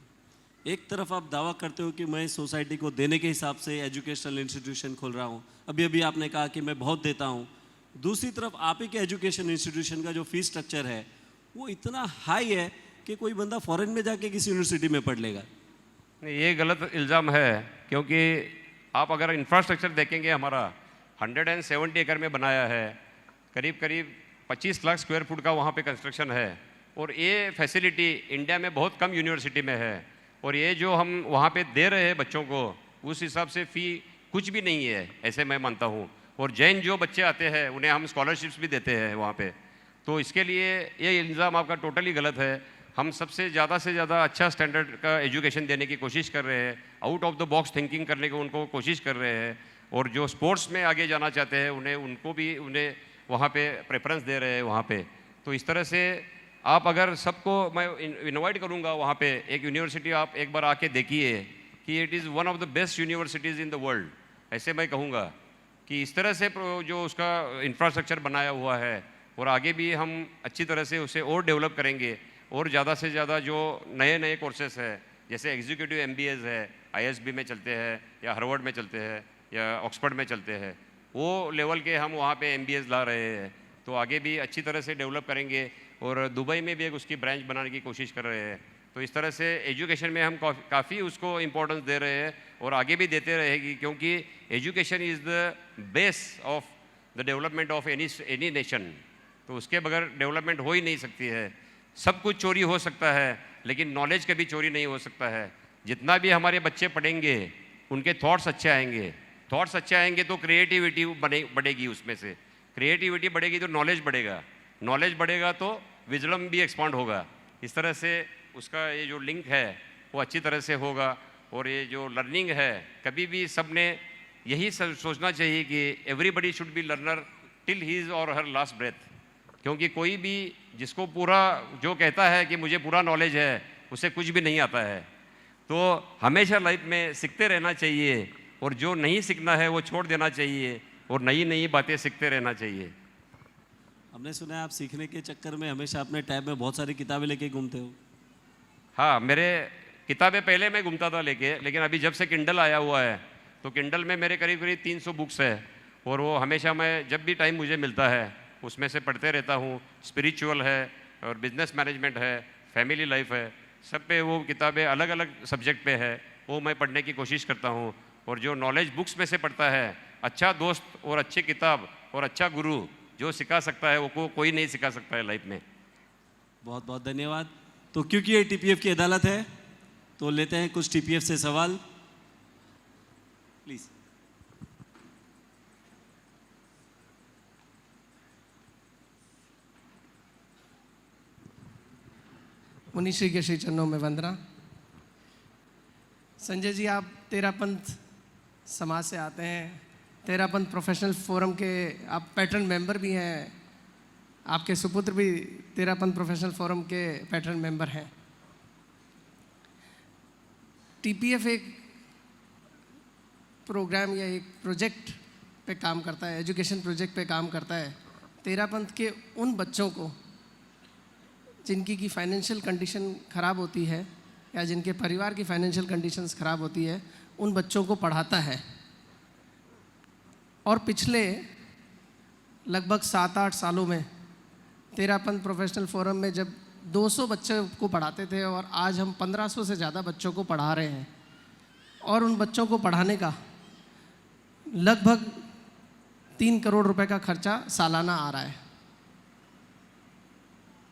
एक तरफ आप दावा करते हो कि मैं सोसाइटी को देने के हिसाब से एजुकेशनल इंस्टीट्यूशन खोल रहा हूँ, अभी अभी आपने कहा कि मैं बहुत देता हूँ। दूसरी तरफ आप ही के एजुकेशन इंस्टीट्यूशन का जो फीस स्ट्रक्चर है वो इतना हाई है कि कोई बंदा फॉरेन में जाके किसी यूनिवर्सिटी में पढ़ लेगा। ये गलत इल्ज़ाम है, क्योंकि आप अगर इंफ्रास्ट्रक्चर देखेंगे हमारा 170 एकड़ में बनाया है, करीब करीब 25 लाख स्क्वायर फुट का वहाँ पे कंस्ट्रक्शन है, और ये फैसिलिटी इंडिया में बहुत कम यूनिवर्सिटी में है। और ये जो हम वहाँ पे दे रहे हैं बच्चों को, उस हिसाब से फ़ी कुछ भी नहीं है, ऐसे मैं मानता हूँ। और जैन जो बच्चे आते हैं उन्हें हम स्कॉलरशिप्स भी देते हैं वहाँ पे। तो इसके लिए ये इल्ज़ाम आपका टोटली गलत है। हम सबसे ज़्यादा अच्छा स्टैंडर्ड का एजुकेशन देने की कोशिश कर रहे हैं, out of the box thinking करने की उनको कोशिश कर रहे हैं, और जो स्पोर्ट्स में आगे जाना चाहते हैं उन्हें वहाँ पे प्रेफरेंस दे रहे हैं वहाँ पे। तो इस तरह से आप अगर सबको मैं इनवाइट करूँगा वहाँ पे, एक यूनिवर्सिटी आप एक बार आके देखिए कि it is one of the best universities in the world, ऐसे मैं कहूँगा कि इस तरह से जो उसका इंफ्रास्ट्रक्चर बनाया हुआ है, और आगे भी हम अच्छी तरह से उसे और डेवलप करेंगे और ज़्यादा से ज़्यादा जो नए नए कोर्सेस है, जैसे एग्जीक्यूटिव एमबीएस है, आईएसबी में चलते हैं या हार्वर्ड में चलते हैं या ऑक्सफोर्ड में चलते हैं, वो लेवल के हम वहाँ पे एमबीएस ला रहे हैं। तो आगे भी अच्छी तरह से डेवलप करेंगे और दुबई में भी एक उसकी ब्रांच बनाने की कोशिश कर रहे हैं। तो इस तरह से एजुकेशन में हम काफ़ी उसको इम्पोर्टेंस दे रहे हैं और आगे भी देते रहेगी, क्योंकि education is the base of the development of any nation. तो उसके बगैर डेवलपमेंट हो ही नहीं सकती है। सब कुछ चोरी हो सकता है लेकिन नॉलेज कभी चोरी नहीं हो सकता है। जितना भी हमारे बच्चे पढ़ेंगे उनके थॉट्स अच्छे आएंगे, थॉट्स अच्छे आएंगे तो क्रिएटिविटी बढ़ेगी, उसमें से क्रिएटिविटी बढ़ेगी तो नॉलेज बढ़ेगा, नॉलेज बढ़ेगा तो विजडम भी एक्सपांड होगा। इस तरह से उसका ये जो लिंक है वो अच्छी तरह से होगा। और ये जो लर्निंग है, कभी भी सब ने यही सोचना चाहिए कि everybody should be learner till his और हर लास्ट ब्रेथ, क्योंकि कोई भी जिसको पूरा जो कहता है कि मुझे पूरा नॉलेज है, उसे कुछ भी नहीं आता है। तो हमेशा लाइफ में सीखते रहना चाहिए और जो नहीं सीखना है वो छोड़ देना चाहिए और नई नई बातें सीखते रहना चाहिए। हमने सुना है आप सीखने के चक्कर में हमेशा अपने टैब में बहुत सारी किताबें लेके घूमते हो। हाँ, मेरे किताबें पहले मैं घूमता था लेके, लेकिन अभी जब से किंडल आया हुआ है तो किंडल में मेरे करीब करीब 300 बुक्स है और वो हमेशा मैं जब भी टाइम मुझे मिलता है उसमें से पढ़ते रहता हूँ। स्पिरिचुअल है और बिजनेस मैनेजमेंट है, फैमिली लाइफ है, सब पे वो किताबें अलग अलग सब्जेक्ट पे है, वो मैं पढ़ने की कोशिश करता हूँ। और जो नॉलेज बुक्स में से पढ़ता है, अच्छा दोस्त और अच्छी किताब और अच्छा गुरु जो सिखा सकता है वो कोई नहीं सिखा सकता है लाइफ में। बहुत बहुत धन्यवाद। तो क्योंकि ये टीपीएफ की अदालत है तो लेते हैं कुछ टीपीएफ से सवाल, प्लीज। मुनीश श्री के श्री चरणों में वंदना। संजय जी, आप तेरापंथ समाज से आते हैं, तेरापंथ प्रोफेशनल फोरम के आप पैटर्न मेंबर भी हैं, आपके सुपुत्र भी तेरापंथ प्रोफेशनल फोरम के पैटर्न मेंबर हैं। टीपीएफ एक प्रोग्राम या एक प्रोजेक्ट पे काम करता है, एजुकेशन प्रोजेक्ट पे काम करता है तेरापंथ के उन बच्चों को जिनकी की फाइनेंशियल कंडीशन ख़राब होती है या जिनके परिवार की फाइनेंशियल कंडीशंस ख़राब होती है, उन बच्चों को पढ़ाता है। और पिछले लगभग 7-8 सालों में तेरापंथ प्रोफेशनल फोरम में जब 200 बच्चों को पढ़ाते थे और आज हम 1500 से ज़्यादा बच्चों को पढ़ा रहे हैं और उन बच्चों को पढ़ाने का लगभग 3 करोड़ रुपए का खर्चा सालाना आ रहा है।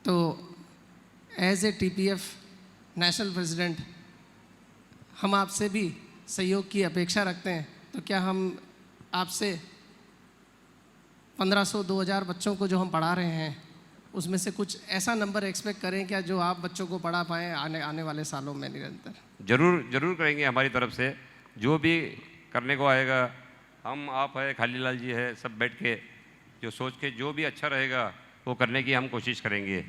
तो as a TPF national president हम आपसे भी सहयोग की अपेक्षा रखते हैं। तो क्या हम आपसे 1500-2000 बच्चों को जो हम पढ़ा रहे हैं उसमें से कुछ ऐसा नंबर एक्सपेक्ट करें क्या जो आप बच्चों को पढ़ा पाएँ आने वाले सालों में निरंतर? जरूर करेंगे। हमारी तरफ से जो भी करने को आएगा, हम आप है, खाली लाल जी है, सब बैठ के जो सोच के जो भी अच्छा रहेगा वो करने की हम कोशिश करेंगे।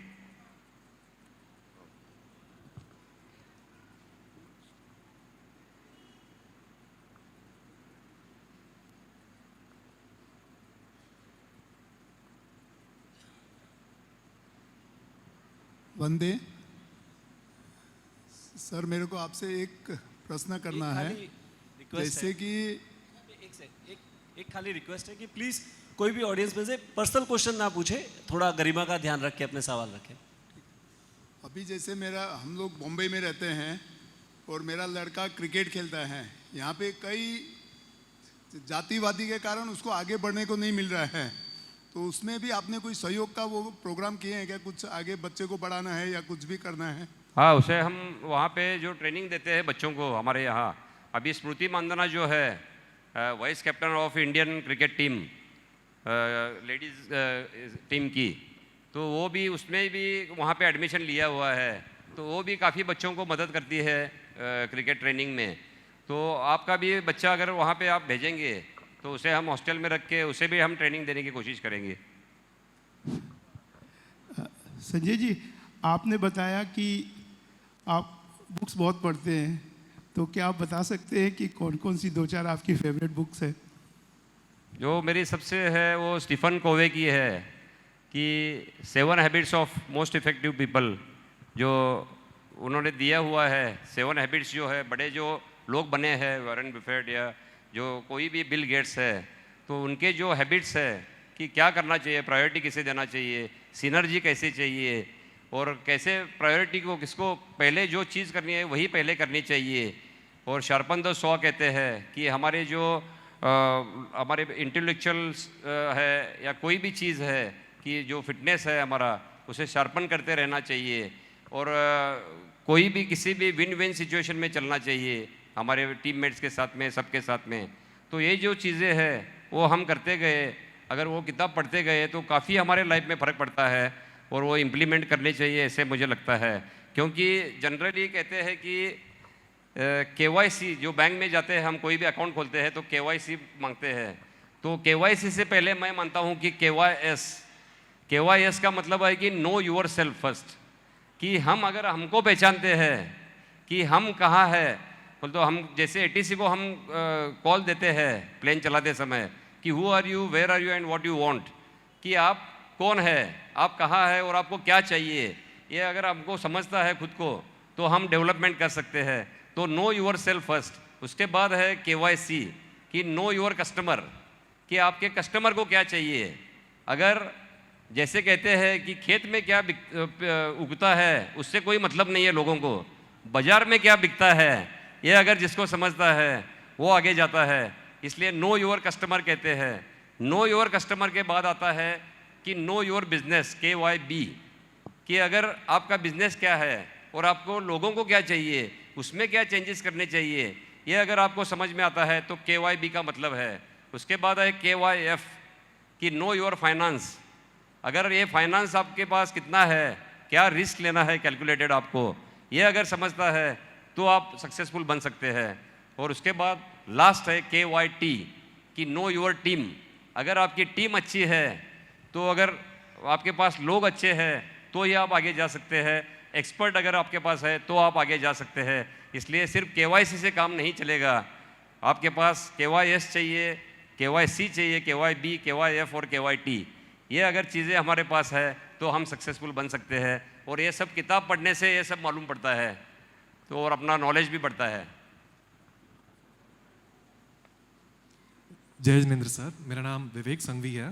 वंदे सर, मेरे को आपसे एक प्रश्न करना है। जैसे कि एक खाली रिक्वेस्ट है कि प्लीज कोई भी ऑडियंस में से पर्सनल क्वेश्चन ना पूछे, थोड़ा गरिमा का ध्यान रख के अपने सवाल रखें। अभी जैसे हम लोग बॉम्बे में रहते हैं और मेरा लड़का क्रिकेट खेलता है। यहाँ पे कई जातिवादी के कारण उसको आगे बढ़ने को नहीं मिल रहा है, तो उसमें भी आपने कोई सहयोग का वो प्रोग्राम किए हैं क्या? कुछ आगे बच्चे को बढ़ाना है या कुछ भी करना है? हाँ, उसे हम वहाँ पे जो ट्रेनिंग देते हैं बच्चों को हमारे यहाँ, अभी स्मृति मानधना जो है vice captain of Indian cricket team, ladies team की, तो वो भी उसमें भी वहाँ पे एडमिशन लिया हुआ है। तो वो भी काफ़ी बच्चों को मदद करती है क्रिकेट ट्रेनिंग में। तो आपका भी बच्चा अगर वहाँ पे आप भेजेंगे तो उसे हम हॉस्टल में रख के उसे भी हम ट्रेनिंग देने की कोशिश करेंगे। संजय जी, आपने बताया कि आप बुक्स बहुत पढ़ते हैं, तो क्या आप बता सकते हैं कि कौन कौन सी 2-4 आपकी फेवरेट बुक्स है? जो मेरी सबसे है वो स्टीफन कोवे की है, कि 7 habits of most effective people जो उन्होंने दिया हुआ है, 7 हैबिट्स जो है बड़े जो लोग बने हैं, वॉरेन बफेट या जो कोई भी बिल गेट्स है, तो उनके जो हैबिट्स है कि क्या करना चाहिए, प्रायोरिटी किसे देना चाहिए, सिनर्जी कैसे चाहिए और कैसे प्रायोरिटी को किसको पहले जो चीज़ करनी है वही पहले करनी चाहिए। और शार्पन द सॉ कहते हैं कि हमारे जो हमारे इंटेलेक्चुअल्स है या कोई भी चीज़ है कि जो फिटनेस है हमारा, उसे शार्पन करते रहना चाहिए और कोई भी किसी भी विन विन सिचुएशन में चलना चाहिए हमारे टीममेट्स के साथ में, सबके साथ में। तो ये जो चीज़ें हैं वो हम करते गए, अगर वो किताब पढ़ते गए तो काफ़ी हमारे लाइफ में फ़र्क पड़ता है और वो इम्प्लीमेंट करने चाहिए ऐसे मुझे लगता है। क्योंकि जनरली कहते हैं कि KYC जो बैंक में जाते हैं, हम कोई भी अकाउंट खोलते हैं तो KYC मांगते हैं। तो KYC से पहले मैं मानता हूँ कि KYS का मतलब है कि नो योर सेल्फ फर्स्ट, कि हम अगर हमको पहचानते हैं कि हम कहाँ है, बोल तो हम जैसे ATC को हम कॉल देते हैं प्लेन चलाते समय कि who are you, where are you and what you want, कि आप कौन है, आप कहाँ है और आपको क्या चाहिए, ये अगर हमको समझता है खुद को तो हम डेवलपमेंट कर सकते हैं। तो नो योर सेल्फ फर्स्ट। उसके बाद है KYC कि नो योर कस्टमर, कि आपके कस्टमर को क्या चाहिए। अगर जैसे कहते हैं कि खेत में क्या उगता है उससे कोई मतलब नहीं है लोगों को, बाजार में क्या बिकता है ये अगर जिसको समझता है वो आगे जाता है। इसलिए नो योर कस्टमर कहते हैं। नो योर कस्टमर के बाद आता है कि नो योर बिजनेस, KYB, कि अगर आपका बिजनेस क्या है और आपको लोगों को क्या चाहिए, उसमें क्या चेंजेस करने चाहिए, ये अगर आपको समझ में आता है तो KYB का मतलब है। उसके बाद है KYF कि नो योर फाइनेंस, अगर ये फाइनेंस आपके पास कितना है, क्या रिस्क लेना है कैलकुलेटेड आपको, ये अगर समझता है तो आप सक्सेसफुल बन सकते हैं। और उसके बाद लास्ट है KYT कि नो योर टीम, अगर आपकी टीम अच्छी है तो अगर आपके पास लोग अच्छे हैं तो ही आप आगे जा सकते हैं, एक्सपर्ट अगर आपके पास है तो आप आगे जा सकते हैं। इसलिए सिर्फ KYC से काम नहीं चलेगा, आपके पास KYS चाहिए, KYC चाहिए, KYB, KYF और KYT, ये अगर चीज़ें हमारे पास है तो हम सक्सेसफुल बन सकते हैं। और ये सब किताब पढ़ने से ये सब मालूम पड़ता है तो और अपना नॉलेज भी बढ़ता है। जय जिनेंद्र सर, मेरा नाम विवेक संघवी है,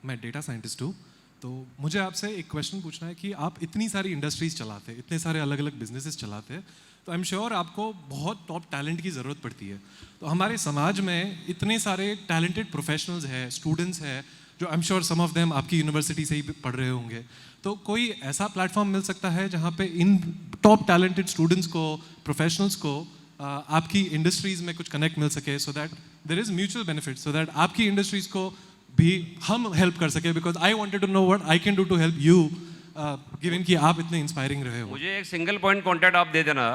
मैं डेटा साइंटिस्ट हूँ। तो मुझे आपसे एक क्वेश्चन पूछना है कि आप इतनी सारी इंडस्ट्रीज चलाते हैं, इतने सारे अलग अलग बिजनेसेस चलाते हैं, तो आई एम श्योर आपको बहुत टॉप टैलेंट की ज़रूरत पड़ती है। तो हमारे समाज में इतने सारे टैलेंटेड प्रोफेशनल्स हैं, स्टूडेंट्स हैं, जो I am sure some of them आपकी यूनिवर्सिटी से ही पढ़ रहे होंगे। तो कोई ऐसा प्लेटफॉर्म मिल सकता है जहाँ पे इन टॉप टैलेंटेड स्टूडेंट्स को, प्रोफेशनल्स को आपकी इंडस्ट्रीज में कुछ कनेक्ट मिल सके, so that there is mutual benefit, so that आपकी इंडस्ट्रीज को भी हम हेल्प कर सके। Because I wanted to know what I can do to help you, given कि आप इतने इंस्पायरिंग रहे हो। मुझे एक सिंगल पॉइंट कॉन्टैक्ट आप दे देना,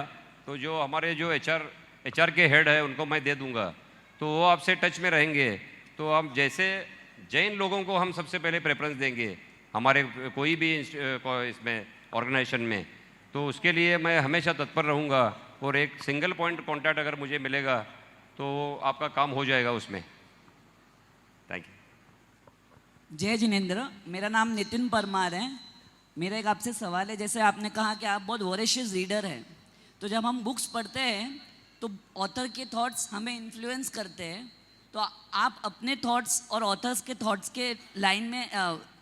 तो जो हमारे जो HR के हेड है उनको मैं दे दूंगा, तो वो आपसे टच में रहेंगे। तो हम जैसे जैन लोगों को हम सबसे पहले प्रेफरेंस देंगे हमारे कोई भी इसमें ऑर्गेनाइजेशन में, तो उसके लिए मैं हमेशा तत्पर रहूँगा। और एक सिंगल पॉइंट कॉन्टैक्ट अगर मुझे मिलेगा तो आपका काम हो जाएगा उसमें। Thank you. जय जिनेंद्र, मेरा नाम नितिन परमार है। मेरा एक आपसे सवाल है, जैसे आपने कहा कि आप बहुत वोरेशियस रीडर हैं, तो जब हम बुक्स पढ़ते हैं तो ऑथर के थॉट्स हमें इन्फ्लुएंस करते हैं, तो आप अपने थॉट्स और ऑथर्स के थॉट्स के लाइन में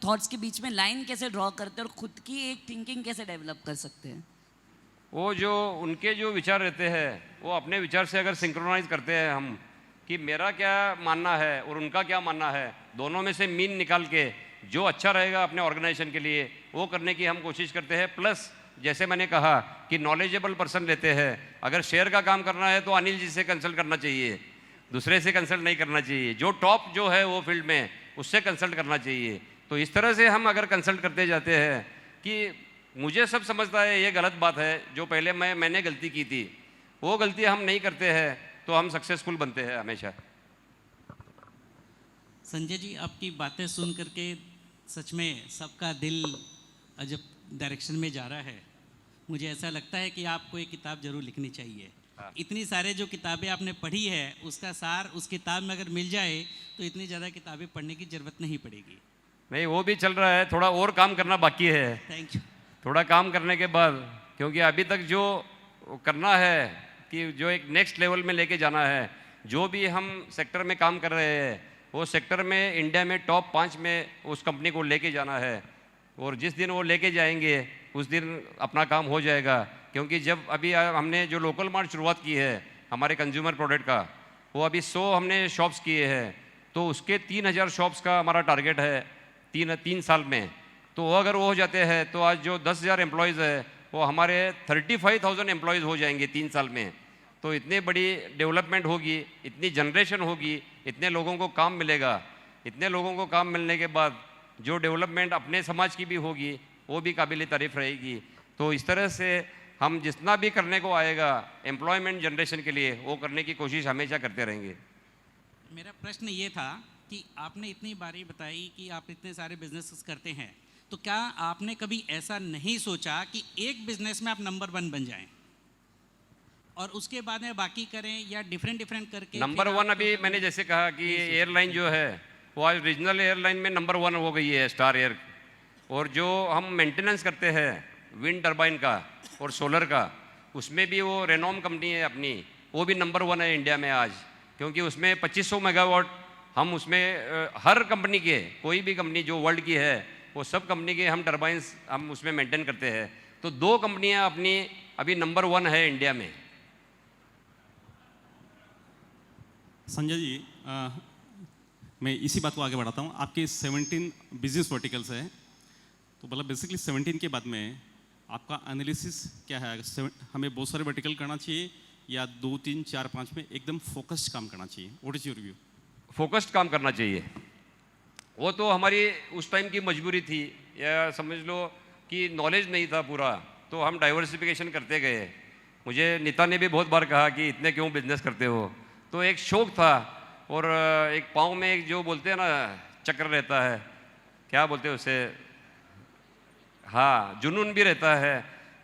थॉट्स के बीच में लाइन कैसे ड्रॉ करते हैं और खुद की एक थिंकिंग कैसे डेवलप कर सकते हैं? वो जो उनके जो विचार रहते हैं वो अपने विचार से अगर सिंक्रोनाइज करते हैं हम, कि मेरा क्या मानना है और उनका क्या मानना है, दोनों में से मीन निकाल के जो अच्छा रहेगा अपने ऑर्गेनाइजेशन के लिए वो करने की हम कोशिश करते हैं। प्लस जैसे मैंने कहा कि नॉलेजेबल पर्सन लेते हैं, अगर शेयर का काम करना है तो अनिल जी से कंसल्ट करना चाहिए, दूसरे से कंसल्ट नहीं करना चाहिए, जो टॉप जो है वो फील्ड में उससे कंसल्ट करना चाहिए। तो इस तरह से हम अगर कंसल्ट करते जाते हैं कि मुझे सब समझता है ये गलत बात है, जो पहले मैंने गलती की थी वो गलती हम नहीं करते हैं, तो हम सक्सेसफुल बनते हैं हमेशा। संजय जी, आपकी बातें सुन करके सच में सबका दिल अजब डायरेक्शन में जा रहा है। मुझे ऐसा लगता है कि आपको एक किताब जरूर लिखनी चाहिए। इतनी सारे जो किताबें आपने पढ़ी है उसका सार उस किताब में अगर मिल जाए तो इतनी ज़्यादा किताबें पढ़ने की ज़रूरत नहीं पड़ेगी। नहीं, वो भी चल रहा है, थोड़ा और काम करना बाकी है। Thank you. थोड़ा काम करने के बाद, क्योंकि अभी तक जो करना है कि जो एक नेक्स्ट लेवल में लेके जाना है, जो भी हम सेक्टर में काम कर रहे हैं वो सेक्टर में इंडिया में टॉप 5 में उस कंपनी को लेके जाना है। और जिस दिन वो लेके जाएंगे उस दिन अपना काम हो जाएगा। क्योंकि जब अभी हमने जो लोकल मार्ट शुरुआत की है हमारे कंज्यूमर प्रोडक्ट का, वो अभी 100 हमने शॉप्स किए हैं, तो उसके 3000 शॉप्स का हमारा टारगेट है 3 साल में। तो वो अगर वो हो जाते हैं तो आज जो 10,000 एम्प्लॉयज़ है वो हमारे 35,000 एम्प्लॉयज़ हो जाएंगे 3 साल में। तो इतनी बड़ी डेवलपमेंट होगी, इतनी जनरेशन होगी, इतने लोगों को काम मिलेगा। इतने लोगों को काम मिलने के बाद जो डेवलपमेंट अपने समाज की भी होगी वो भी काबिल तारीफ़ रहेगी। तो इस तरह से हम जितना भी करने को आएगा एम्प्लॉयमेंट जनरेशन के लिए वो करने की कोशिश हमेशा करते रहेंगे। मेरा प्रश्न ये था कि आपने इतनी बारी बताई कि आप इतने सारे बिजनेसेस करते हैं, तो क्या आपने कभी ऐसा नहीं सोचा कि एक बिजनेस में आप नंबर 1 बन जाएं और उसके बाद में बाकी करें, या डिफरेंट करके? नंबर 1 अभी मैंने जैसे कहा कि एयरलाइन जो है वो आज रीजनल एयरलाइन में नंबर 1 हो गई है, स्टार एयर। और जो हम मेंटेनेंस करते हैं विंड टर्बाइन का और सोलर का, उसमें भी वो रेनॉम कंपनी है अपनी, वो भी नंबर 1 है इंडिया में आज। क्योंकि उसमें 2500 मेगावाट हम उसमें हर कंपनी के, कोई भी कंपनी जो वर्ल्ड की है वो सब कंपनी के हम टर्बाइंस हम उसमें मेंटेन करते हैं। तो 2 कंपनियां अपनी अभी नंबर 1 है इंडिया में। संजय जी, मैं इसी बात को आगे बढ़ाता हूँ। आपके 17 बिजनेस वर्टिकल्स है, तो मतलब बेसिकली 17 के बाद में आपका एनालिसिस क्या है? हमें बहुत सारे वर्टिकल करना चाहिए या 2, 3, 4, 5 में एकदम फोकस्ड काम करना चाहिए? What is your view? Focused काम करना चाहिए। वो तो हमारी उस टाइम की मजबूरी थी, या समझ लो कि नॉलेज नहीं था पूरा, तो हम डाइवर्सिफिकेशन करते गए। मुझे नीता ने भी बहुत बार कहा कि इतने क्यों बिजनेस करते हो, तो एक शौक था। और एक पाँव में एक जो बोलते हैं ना चक्र रहता है, क्या बोलते हैं उसे, हाँ, जुनून भी रहता है।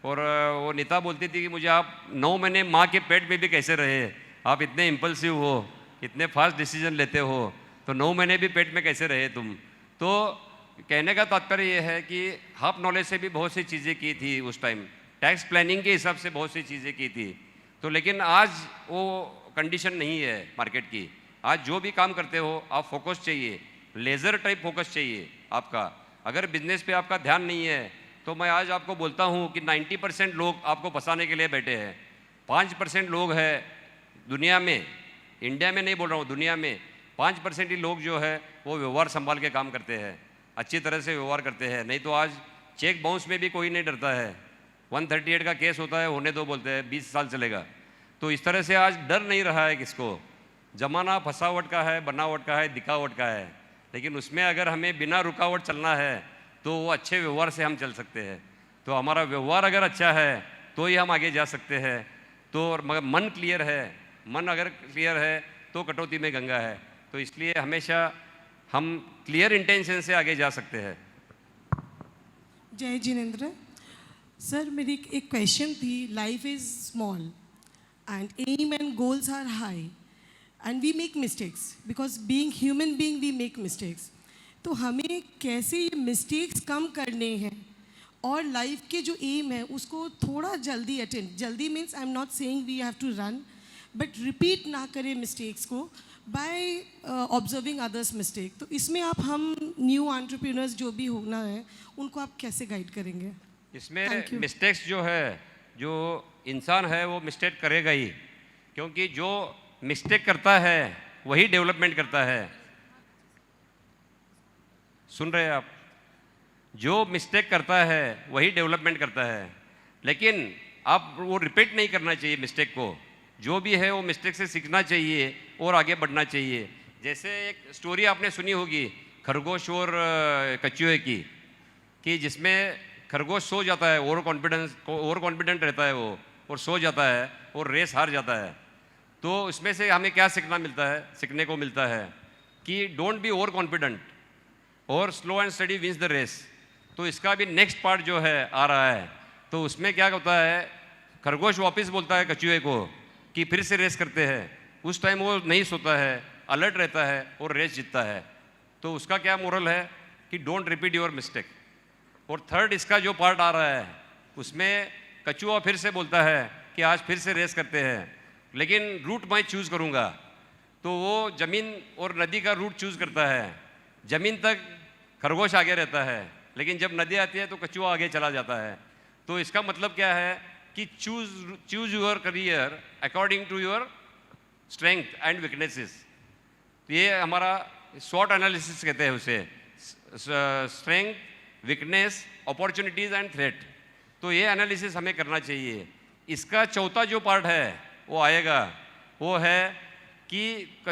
और वो नीता बोलती थी कि मुझे आप 9 महीने माँ के पेट में भी कैसे रहे, आप इतने इम्पल्सिव हो, इतने फास्ट डिसीजन लेते हो, तो 9 महीने भी पेट में कैसे रहे तुम। तो कहने का तात्पर्य ये है कि हाफ नॉलेज से भी बहुत सी चीज़ें की थी उस टाइम, टैक्स प्लानिंग के हिसाब से बहुत सी चीज़ें की थी। तो लेकिन आज वो कंडीशन नहीं है मार्केट की। आज जो भी काम करते हो आप फोकस चाहिए, लेज़र टाइप फोकस चाहिए आपका। अगर बिजनेस पे आपका ध्यान नहीं है तो मैं आज आपको बोलता हूँ कि 90% लोग आपको फंसाने के लिए बैठे हैं। 5% लोग हैं दुनिया में, इंडिया में नहीं बोल रहा हूँ, दुनिया में 5% ही लोग जो है वो व्यवहार संभाल के काम करते हैं, अच्छी तरह से व्यवहार करते हैं। नहीं तो आज चेक बाउंस में भी कोई नहीं डरता है। 138 का केस होता है, होने दो बोलते हैं, 20 साल चलेगा। तो इस तरह से आज डर नहीं रहा है किसको। जमाना फंसावट का है, बनावट का है, दिखावट का है। लेकिन उसमें अगर हमें बिना रुकावट चलना है तो वो अच्छे व्यवहार से हम चल सकते हैं। तो हमारा व्यवहार अगर अच्छा है तो ही हम आगे जा सकते हैं। तो मगर मन क्लियर है, मन अगर क्लियर है तो कटौती में गंगा है। तो इसलिए हमेशा हम क्लियर इंटेंशन से आगे जा सकते हैं। जय जिनेंद्र सर, मेरी एक क्वेश्चन थी। Life is small and aim and goals are high and we make mistakes because being human being we make mistakes. तो हमें कैसे ये मिस्टेक्स कम करने हैं और लाइफ के जो एम है उसको थोड़ा जल्दी अटेंड, जल्दी means I am not saying we have to run, but repeat ना करें मिस्टेक्स को बाय ऑब्जर्विंग अदर्स मिस्टेक। तो इसमें आप हम न्यू एंटरप्रेन्योर्स जो भी होना है उनको आप कैसे गाइड करेंगे? इसमें मिस्टेक्स जो है, जो इंसान है वो मिस्टेक करेगा ही, क्योंकि जो मिस्टेक करता है वही डेवलपमेंट करता है। सुन रहे हैं आप? जो मिस्टेक करता है वही डेवलपमेंट करता है। लेकिन आप वो रिपीट नहीं करना चाहिए मिस्टेक को। जो भी है वो मिस्टेक से सीखना चाहिए और आगे बढ़ना चाहिए। जैसे एक स्टोरी आपने सुनी होगी खरगोश और कछुए की, कि जिसमें खरगोश सो जाता है, ओवर कॉन्फिडेंट रहता है वो, और सो जाता है और रेस हार जाता है। तो इसमें से हमें क्या सीखने को मिलता है कि डोंट बी ओवर कॉन्फिडेंट और slow and steady wins the race. तो इसका भी नेक्स्ट पार्ट जो है आ रहा है। तो उसमें क्या होता है, खरगोश वापस बोलता है कछुए को कि फिर से रेस करते हैं। उस टाइम वो नहीं सोता है, अलर्ट रहता है और रेस जीतता है। तो उसका क्या मोरल है कि डोंट रिपीट योर मिस्टेक। और थर्ड इसका जो पार्ट आ रहा है उसमें कछुआ फिर से बोलता है कि आज फिर से रेस करते हैं, लेकिन रूट मैं चूज़ करूँगा। तो वो ज़मीन और नदी का रूट चूज़ करता है। ज़मीन तक खरगोश आगे रहता है, लेकिन जब नदी आती है तो कछुआ आगे चला जाता है। तो इसका मतलब क्या है कि choose your career according to your strength and weaknesses. तो ये हमारा शॉर्ट एनालिसिस कहते हैं उसे, strength, weakness, opportunities and threat. तो ये एनालिसिस हमें करना चाहिए। इसका चौथा जो पार्ट है वो आएगा, वो है कि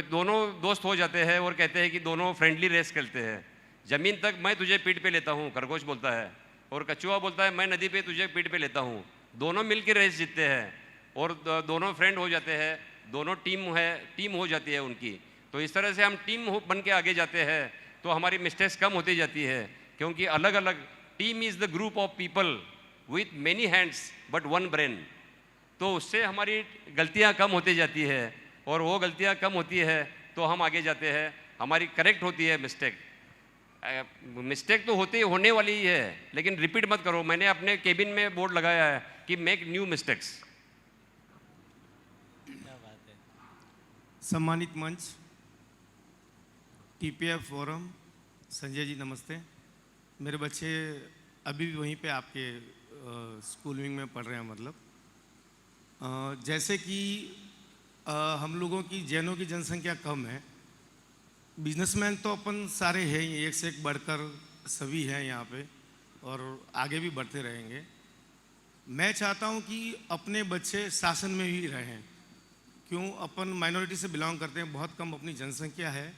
दोनों दोस्त हो जाते हैं और कहते हैं कि दोनों फ्रेंडली रेस खेलते हैं। ज़मीन तक मैं तुझे पीठ पे लेता हूँ, खरगोश बोलता है, और कछुआ बोलता है मैं नदी पे तुझे पीठ पे लेता हूँ। दोनों मिल के रेस जीतते हैं और दोनों फ्रेंड हो जाते हैं, दोनों टीम हो जाती है उनकी। तो इस तरह से हम टीम बन के आगे जाते हैं तो हमारी मिस्टेक्स कम होती जाती है, क्योंकि अलग अलग team is the group of people with many hands but one brain. तो उससे हमारी गलतियाँ कम होती जाती है, और वो गलतियाँ कम होती है तो हम आगे जाते हैं, हमारी करेक्ट होती है मिस्टेक। मिस्टेक तो होने वाली ही है, लेकिन रिपीट मत करो। मैंने अपने केबिन में बोर्ड लगाया है कि मेक न्यू मिस्टेक्स। सम्मानित मंच, टीपीएफ फोरम, संजय जी नमस्ते। मेरे बच्चे अभी भी वहीं पे आपके स्कूल विंग में पढ़ रहे हैं। मतलब जैसे कि हम लोगों की जैनों की जनसंख्या कम है, बिजनेसमैन तो अपन सारे हैं ही, एक से एक बढ़कर सभी हैं यहाँ पे, और आगे भी बढ़ते रहेंगे। मैं चाहता हूँ कि अपने बच्चे शासन में ही रहें। क्यों? अपन माइनॉरिटी से बिलोंग करते हैं, बहुत कम अपनी जनसंख्या है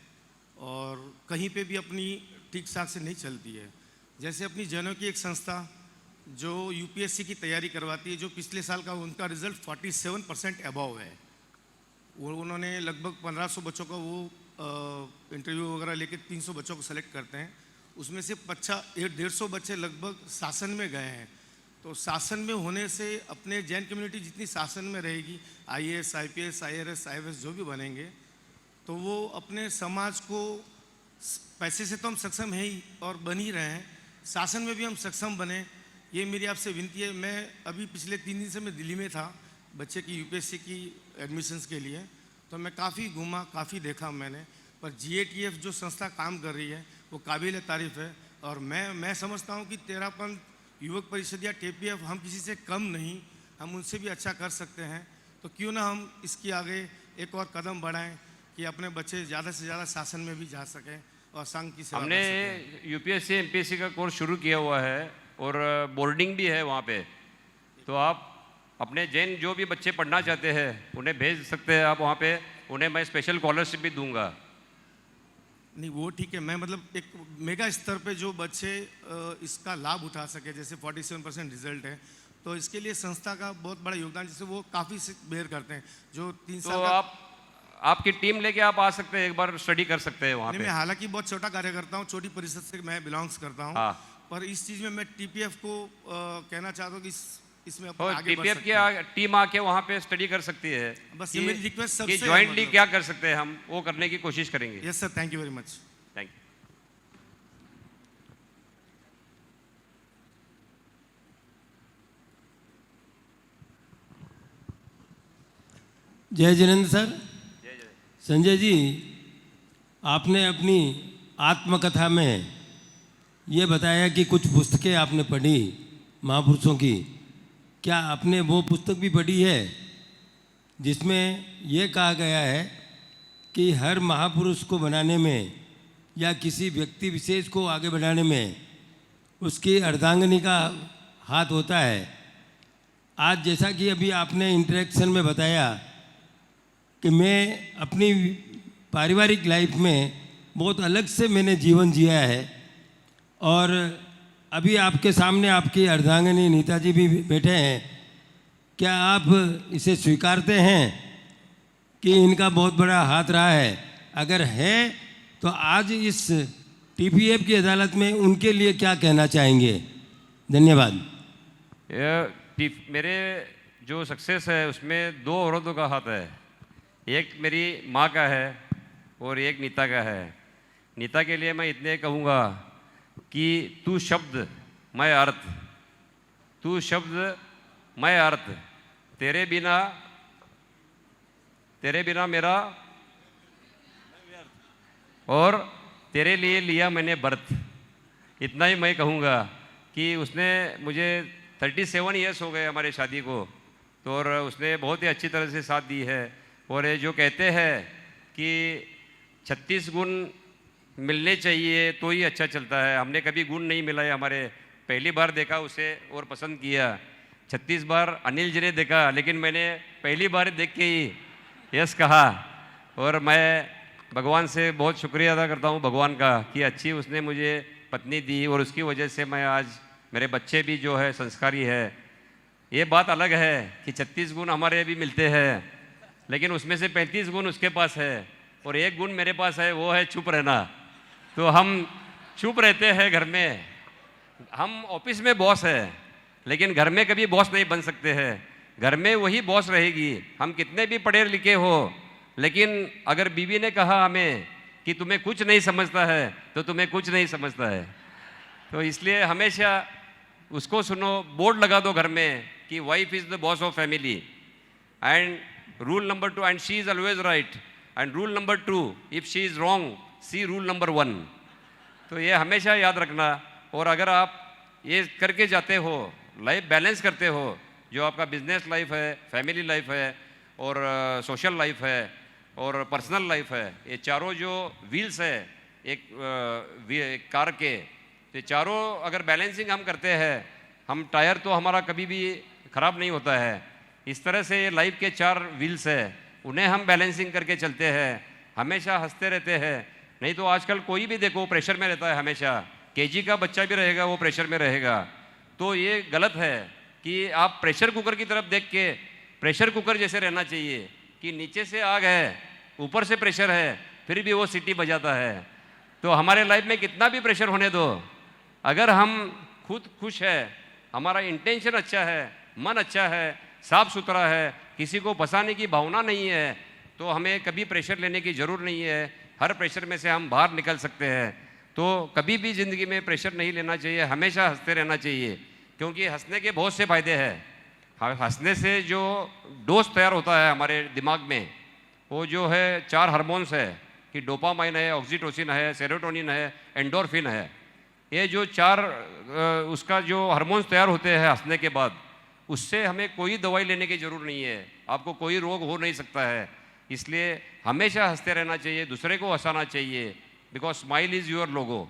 और कहीं पे भी अपनी ठीक ठाक से नहीं चलती है। जैसे अपनी जैनों की एक संस्था जो यूपीएससी की तैयारी करवाती है, जो पिछले साल का उनका रिजल्ट 47% अबव है। वो उन्होंने लगभग 1500 बच्चों का वो इंटरव्यू वगैरह लेके 300 बच्चों को सेलेक्ट करते हैं। उसमें से 150 बच्चे लगभग शासन में गए हैं। तो शासन में होने से अपने जैन कम्युनिटी जितनी शासन में रहेगी, आईएएस, आईपीएस, आईआरएस, आईएफएस जो भी बनेंगे, तो वो अपने समाज को, पैसे से तो हम सक्षम हैं ही और बन ही रहे हैं, शासन में भी हम सक्षम बने, ये मेरी आपसे विनती है। मैं अभी पिछले 3 दिन से मैं दिल्ली में था बच्चे की यूपीएससी की एडमिशन्स के लिए, तो मैं काफ़ी घूमा, काफ़ी देखा मैंने। पर जीएटीएफ जो संस्था काम कर रही है वो काबिल तारीफ़ है, और मैं समझता हूँ कि तेरापन युवक परिषद या टीपीएफ हम किसी से कम नहीं, हम उनसे भी अच्छा कर सकते हैं। तो क्यों ना हम इसके आगे एक और कदम बढ़ाएं कि अपने बच्चे ज़्यादा से ज़्यादा शासन में भी जा सकें और संघ की सेवा कर सकें। हमने यूपीएससी एमपीएससी का कोर्स शुरू किया हुआ है और बोर्डिंग भी है वहाँ पे। तो आप अपने जैन जो भी बच्चे पढ़ना चाहते हैं उन्हें भेज सकते हैं आप वहाँ पे, उन्हें मैं स्पेशल स्कॉलरशिप भी दूंगा। नहीं वो ठीक है, मैं मतलब एक मेगा स्तर पे जो बच्चे इसका लाभ उठा सके, जैसे 47% रिजल्ट है, तो इसके लिए संस्था का बहुत बड़ा योगदान, जिससे वो काफ़ी बेयर करते हैं। जो 3 साल तो आपकी टीम लेके आप आ सकते हैं, एक बार स्टडी कर सकते हैं वहाँ पे। मैं हालांकि बहुत छोटा कार्य करता हूँ, छोटी परिषद से मैं बिलोंग्स करता हूँ, पर इस चीज़ में मैं टीपीएफ को कहना चाहता हूँ कि इसमें आगे बढ़ टीपीएफ सकते हैं। की टीम आके वहाँ पे स्टडी कर सकती है। बस ये मेरी रिक्वेस्ट सबसे है, ज्वाइंटली मतलब। क्या कर सकते हैं हम, वो करने की कोशिश करेंगे। Yes sir, thank you very much. Thank you. जय जिनेंद्र सर। संजय जी, आपने अपनी आत्मकथा में ये बताया कि कुछ पुस्तकें आपने पढ़ी महापुरुषों की। क्या आपने वो पुस्तक भी पढ़ी है जिसमें ये कहा गया है कि हर महापुरुष को बनाने में या किसी व्यक्ति विशेष को आगे बढ़ाने में उसकी अर्धांगिनी का हाथ होता है? आज जैसा कि अभी आपने इंटरेक्शन में बताया कि मैं अपनी पारिवारिक लाइफ में बहुत अलग से मैंने जीवन जिया है, और अभी आपके सामने आपकी अर्धांगिनी नीता जी भी बैठे हैं। क्या आप इसे स्वीकारते हैं कि इनका बहुत बड़ा हाथ रहा है? अगर है तो आज इस टीपीएफ की अदालत में उनके लिए क्या कहना चाहेंगे? धन्यवाद। मेरे जो सक्सेस है उसमें 2 औरतों का हाथ है, एक मेरी माँ का है और एक नीता का है। नीता के लिए मैं इतने कहूँगा कि तू शब्द मैं अर्थ, तू शब्द मैं अर्थ, तेरे बिना मेरा, और तेरे लिए लिया मैंने बर्थ। इतना ही मैं कहूँगा कि उसने मुझे 37 ईयर्स हो गए हमारे शादी को, तो और उसने बहुत ही अच्छी तरह से साथ दी है। और ये जो कहते हैं कि 36 गुण मिलने चाहिए तो ही अच्छा चलता है, हमने कभी गुण नहीं मिला है हमारे। पहली बार देखा उसे और पसंद किया, 36 बार अनिल जी ने देखा, लेकिन मैंने पहली बार देख के ही यस कहा। और मैं भगवान से बहुत शुक्रिया अदा करता हूँ भगवान का कि अच्छी उसने मुझे पत्नी दी, और उसकी वजह से मैं आज, मेरे बच्चे भी जो है संस्कारी है। ये बात अलग है कि 36 गुण हमारे भी मिलते हैं, लेकिन उसमें से 35 गुण उसके पास है और एक गुण मेरे पास है, वो है चुप रहना। तो हम चुप रहते हैं घर में। हम ऑफिस में बॉस है, लेकिन घर में कभी बॉस नहीं बन सकते हैं। घर में वही बॉस रहेगी, हम कितने भी पढ़े लिखे हो, लेकिन अगर बीवी ने कहा हमें कि तुम्हें कुछ नहीं समझता है, तो तुम्हें कुछ नहीं समझता है। तो इसलिए हमेशा उसको सुनो, बोर्ड लगा दो घर में कि wife is the boss of family, and rule number 2, and she is always right, and rule number 2, if she is wrong, see rule number 1। तो ये हमेशा याद रखना। और अगर आप ये करके जाते हो, लाइफ बैलेंस करते हो, जो आपका बिजनेस लाइफ है, फैमिली लाइफ है, और सोशल लाइफ है, और पर्सनल लाइफ है, ये चारों जो व्हील्स है एक कार के, ये चारों अगर बैलेंसिंग हम करते हैं, हम टायर तो हमारा कभी भी ख़राब नहीं होता है। इस तरह से ये लाइफ के 4 व्हील्स है, उन्हें हम बैलेंसिंग करके चलते हैं, हमेशा हंसते रहते हैं। नहीं तो आजकल कोई भी देखो प्रेशर में रहता है हमेशा, केजी का बच्चा भी रहेगा वो प्रेशर में रहेगा। तो ये गलत है कि आप प्रेशर कुकर की तरफ देख के, प्रेशर कुकर जैसे रहना चाहिए कि नीचे से आग है, ऊपर से प्रेशर है, फिर भी वो सीटी बजाता है। तो हमारे लाइफ में कितना भी प्रेशर होने दो, अगर हम खुद खुश है, हमारा इंटेंशन अच्छा है, मन अच्छा है, साफ सुथरा है, किसी को फंसाने की भावना नहीं है, तो हमें कभी प्रेशर लेने की ज़रूर नहीं है। हर प्रेशर में से हम बाहर निकल सकते हैं। तो कभी भी ज़िंदगी में प्रेशर नहीं लेना चाहिए, हमेशा हंसते रहना चाहिए, क्योंकि हंसने के बहुत से फ़ायदे हैं। हंसने से जो डोज तैयार होता है हमारे दिमाग में, वो जो है 4 हार्मोन्स है कि डोपामाइन है, ऑक्सीटोसिन है, सेरोटोनिन है, एंडोर्फिन है। ये जो 4 उसका जो हार्मोन्स तैयार होते हैं हंसने के बाद, उससे हमें कोई दवाई लेने की ज़रूरत नहीं है, आपको कोई रोग हो नहीं सकता है। इसलिए हमेशा हंसते रहना चाहिए, दूसरे को हंसाना चाहिए, because smile is your logo.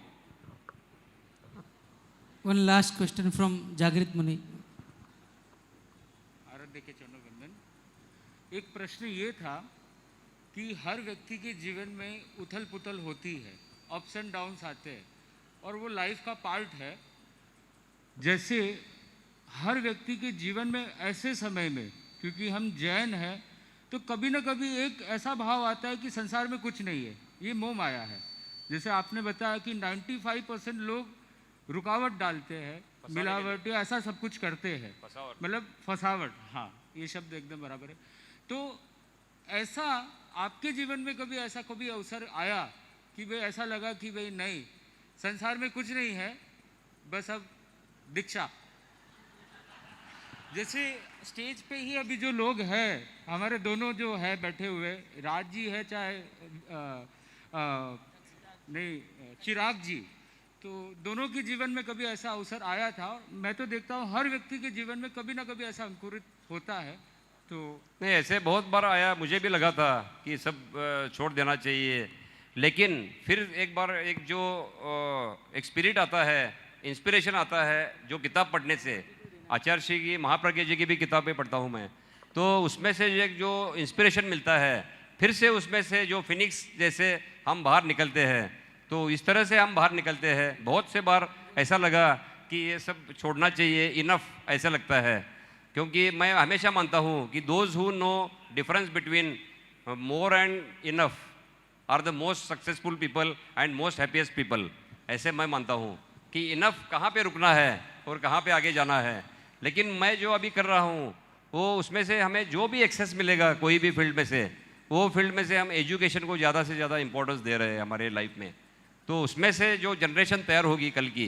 One last question from जागृत मुनि। आराध्य के चरणों वंदन। एक प्रश्न ये था कि हर व्यक्ति के जीवन में उथल पुथल होती है, अप्स एंड डाउन्स आते हैं, और वो लाइफ का पार्ट है। जैसे हर व्यक्ति के जीवन में ऐसे समय में, क्योंकि हम जैन हैं, तो कभी ना कभी एक ऐसा भाव आता है कि संसार में कुछ नहीं है, ये मोह माया है। जैसे आपने बताया कि 95% लोग रुकावट डालते हैं, मिलावट या ऐसा सब कुछ करते हैं, मतलब फसावट, हाँ ये शब्द एकदम बराबर है। तो ऐसा आपके जीवन में कभी ऐसा कभी अवसर आया कि भाई ऐसा लगा कि भाई नहीं, संसार में कुछ नहीं है, बस अब दीक्षा। जैसे स्टेज पे ही अभी जो लोग हैं, हमारे दोनों जो है बैठे हुए, राज जी है चाहे नहीं चिराग जी, तो दोनों के जीवन में कभी ऐसा अवसर आया था। मैं तो देखता हूँ हर व्यक्ति के जीवन में कभी ना कभी ऐसा अंकुरित होता है। तो नहीं, ऐसे बहुत बार आया, मुझे भी लगा था कि सब छोड़ देना चाहिए, लेकिन फिर एक बार एक जो एक स्पिरिट आता है, इंस्पिरेशन आता है, जो किताब पढ़ने से, आचार्य श्री की, महाप्रज्ञा जी की भी किताबें पढ़ता हूँ मैं, तो उसमें से एक जो इंस्पिरेशन मिलता है, फिर से उसमें से जो फिनिक्स जैसे हम बाहर निकलते हैं। तो इस तरह से हम बाहर निकलते हैं। बहुत से बार ऐसा लगा कि ये सब छोड़ना चाहिए, इनफ ऐसा लगता है, क्योंकि मैं हमेशा मानता हूँ कि those who know difference between more and enough are the most successful people and most happiest people. ऐसे मैं मानता हूँ कि इनफ कहाँ पे रुकना है और कहाँ पे आगे जाना है। लेकिन मैं जो अभी कर रहा हूँ वो उसमें से हमें जो भी एक्सेस मिलेगा कोई भी फील्ड में से, वो फील्ड में से हम एजुकेशन को ज़्यादा से ज़्यादा इम्पोर्टेंस दे रहे हैं हमारे लाइफ में। तो उसमें से जो जनरेशन तैयार होगी कल की,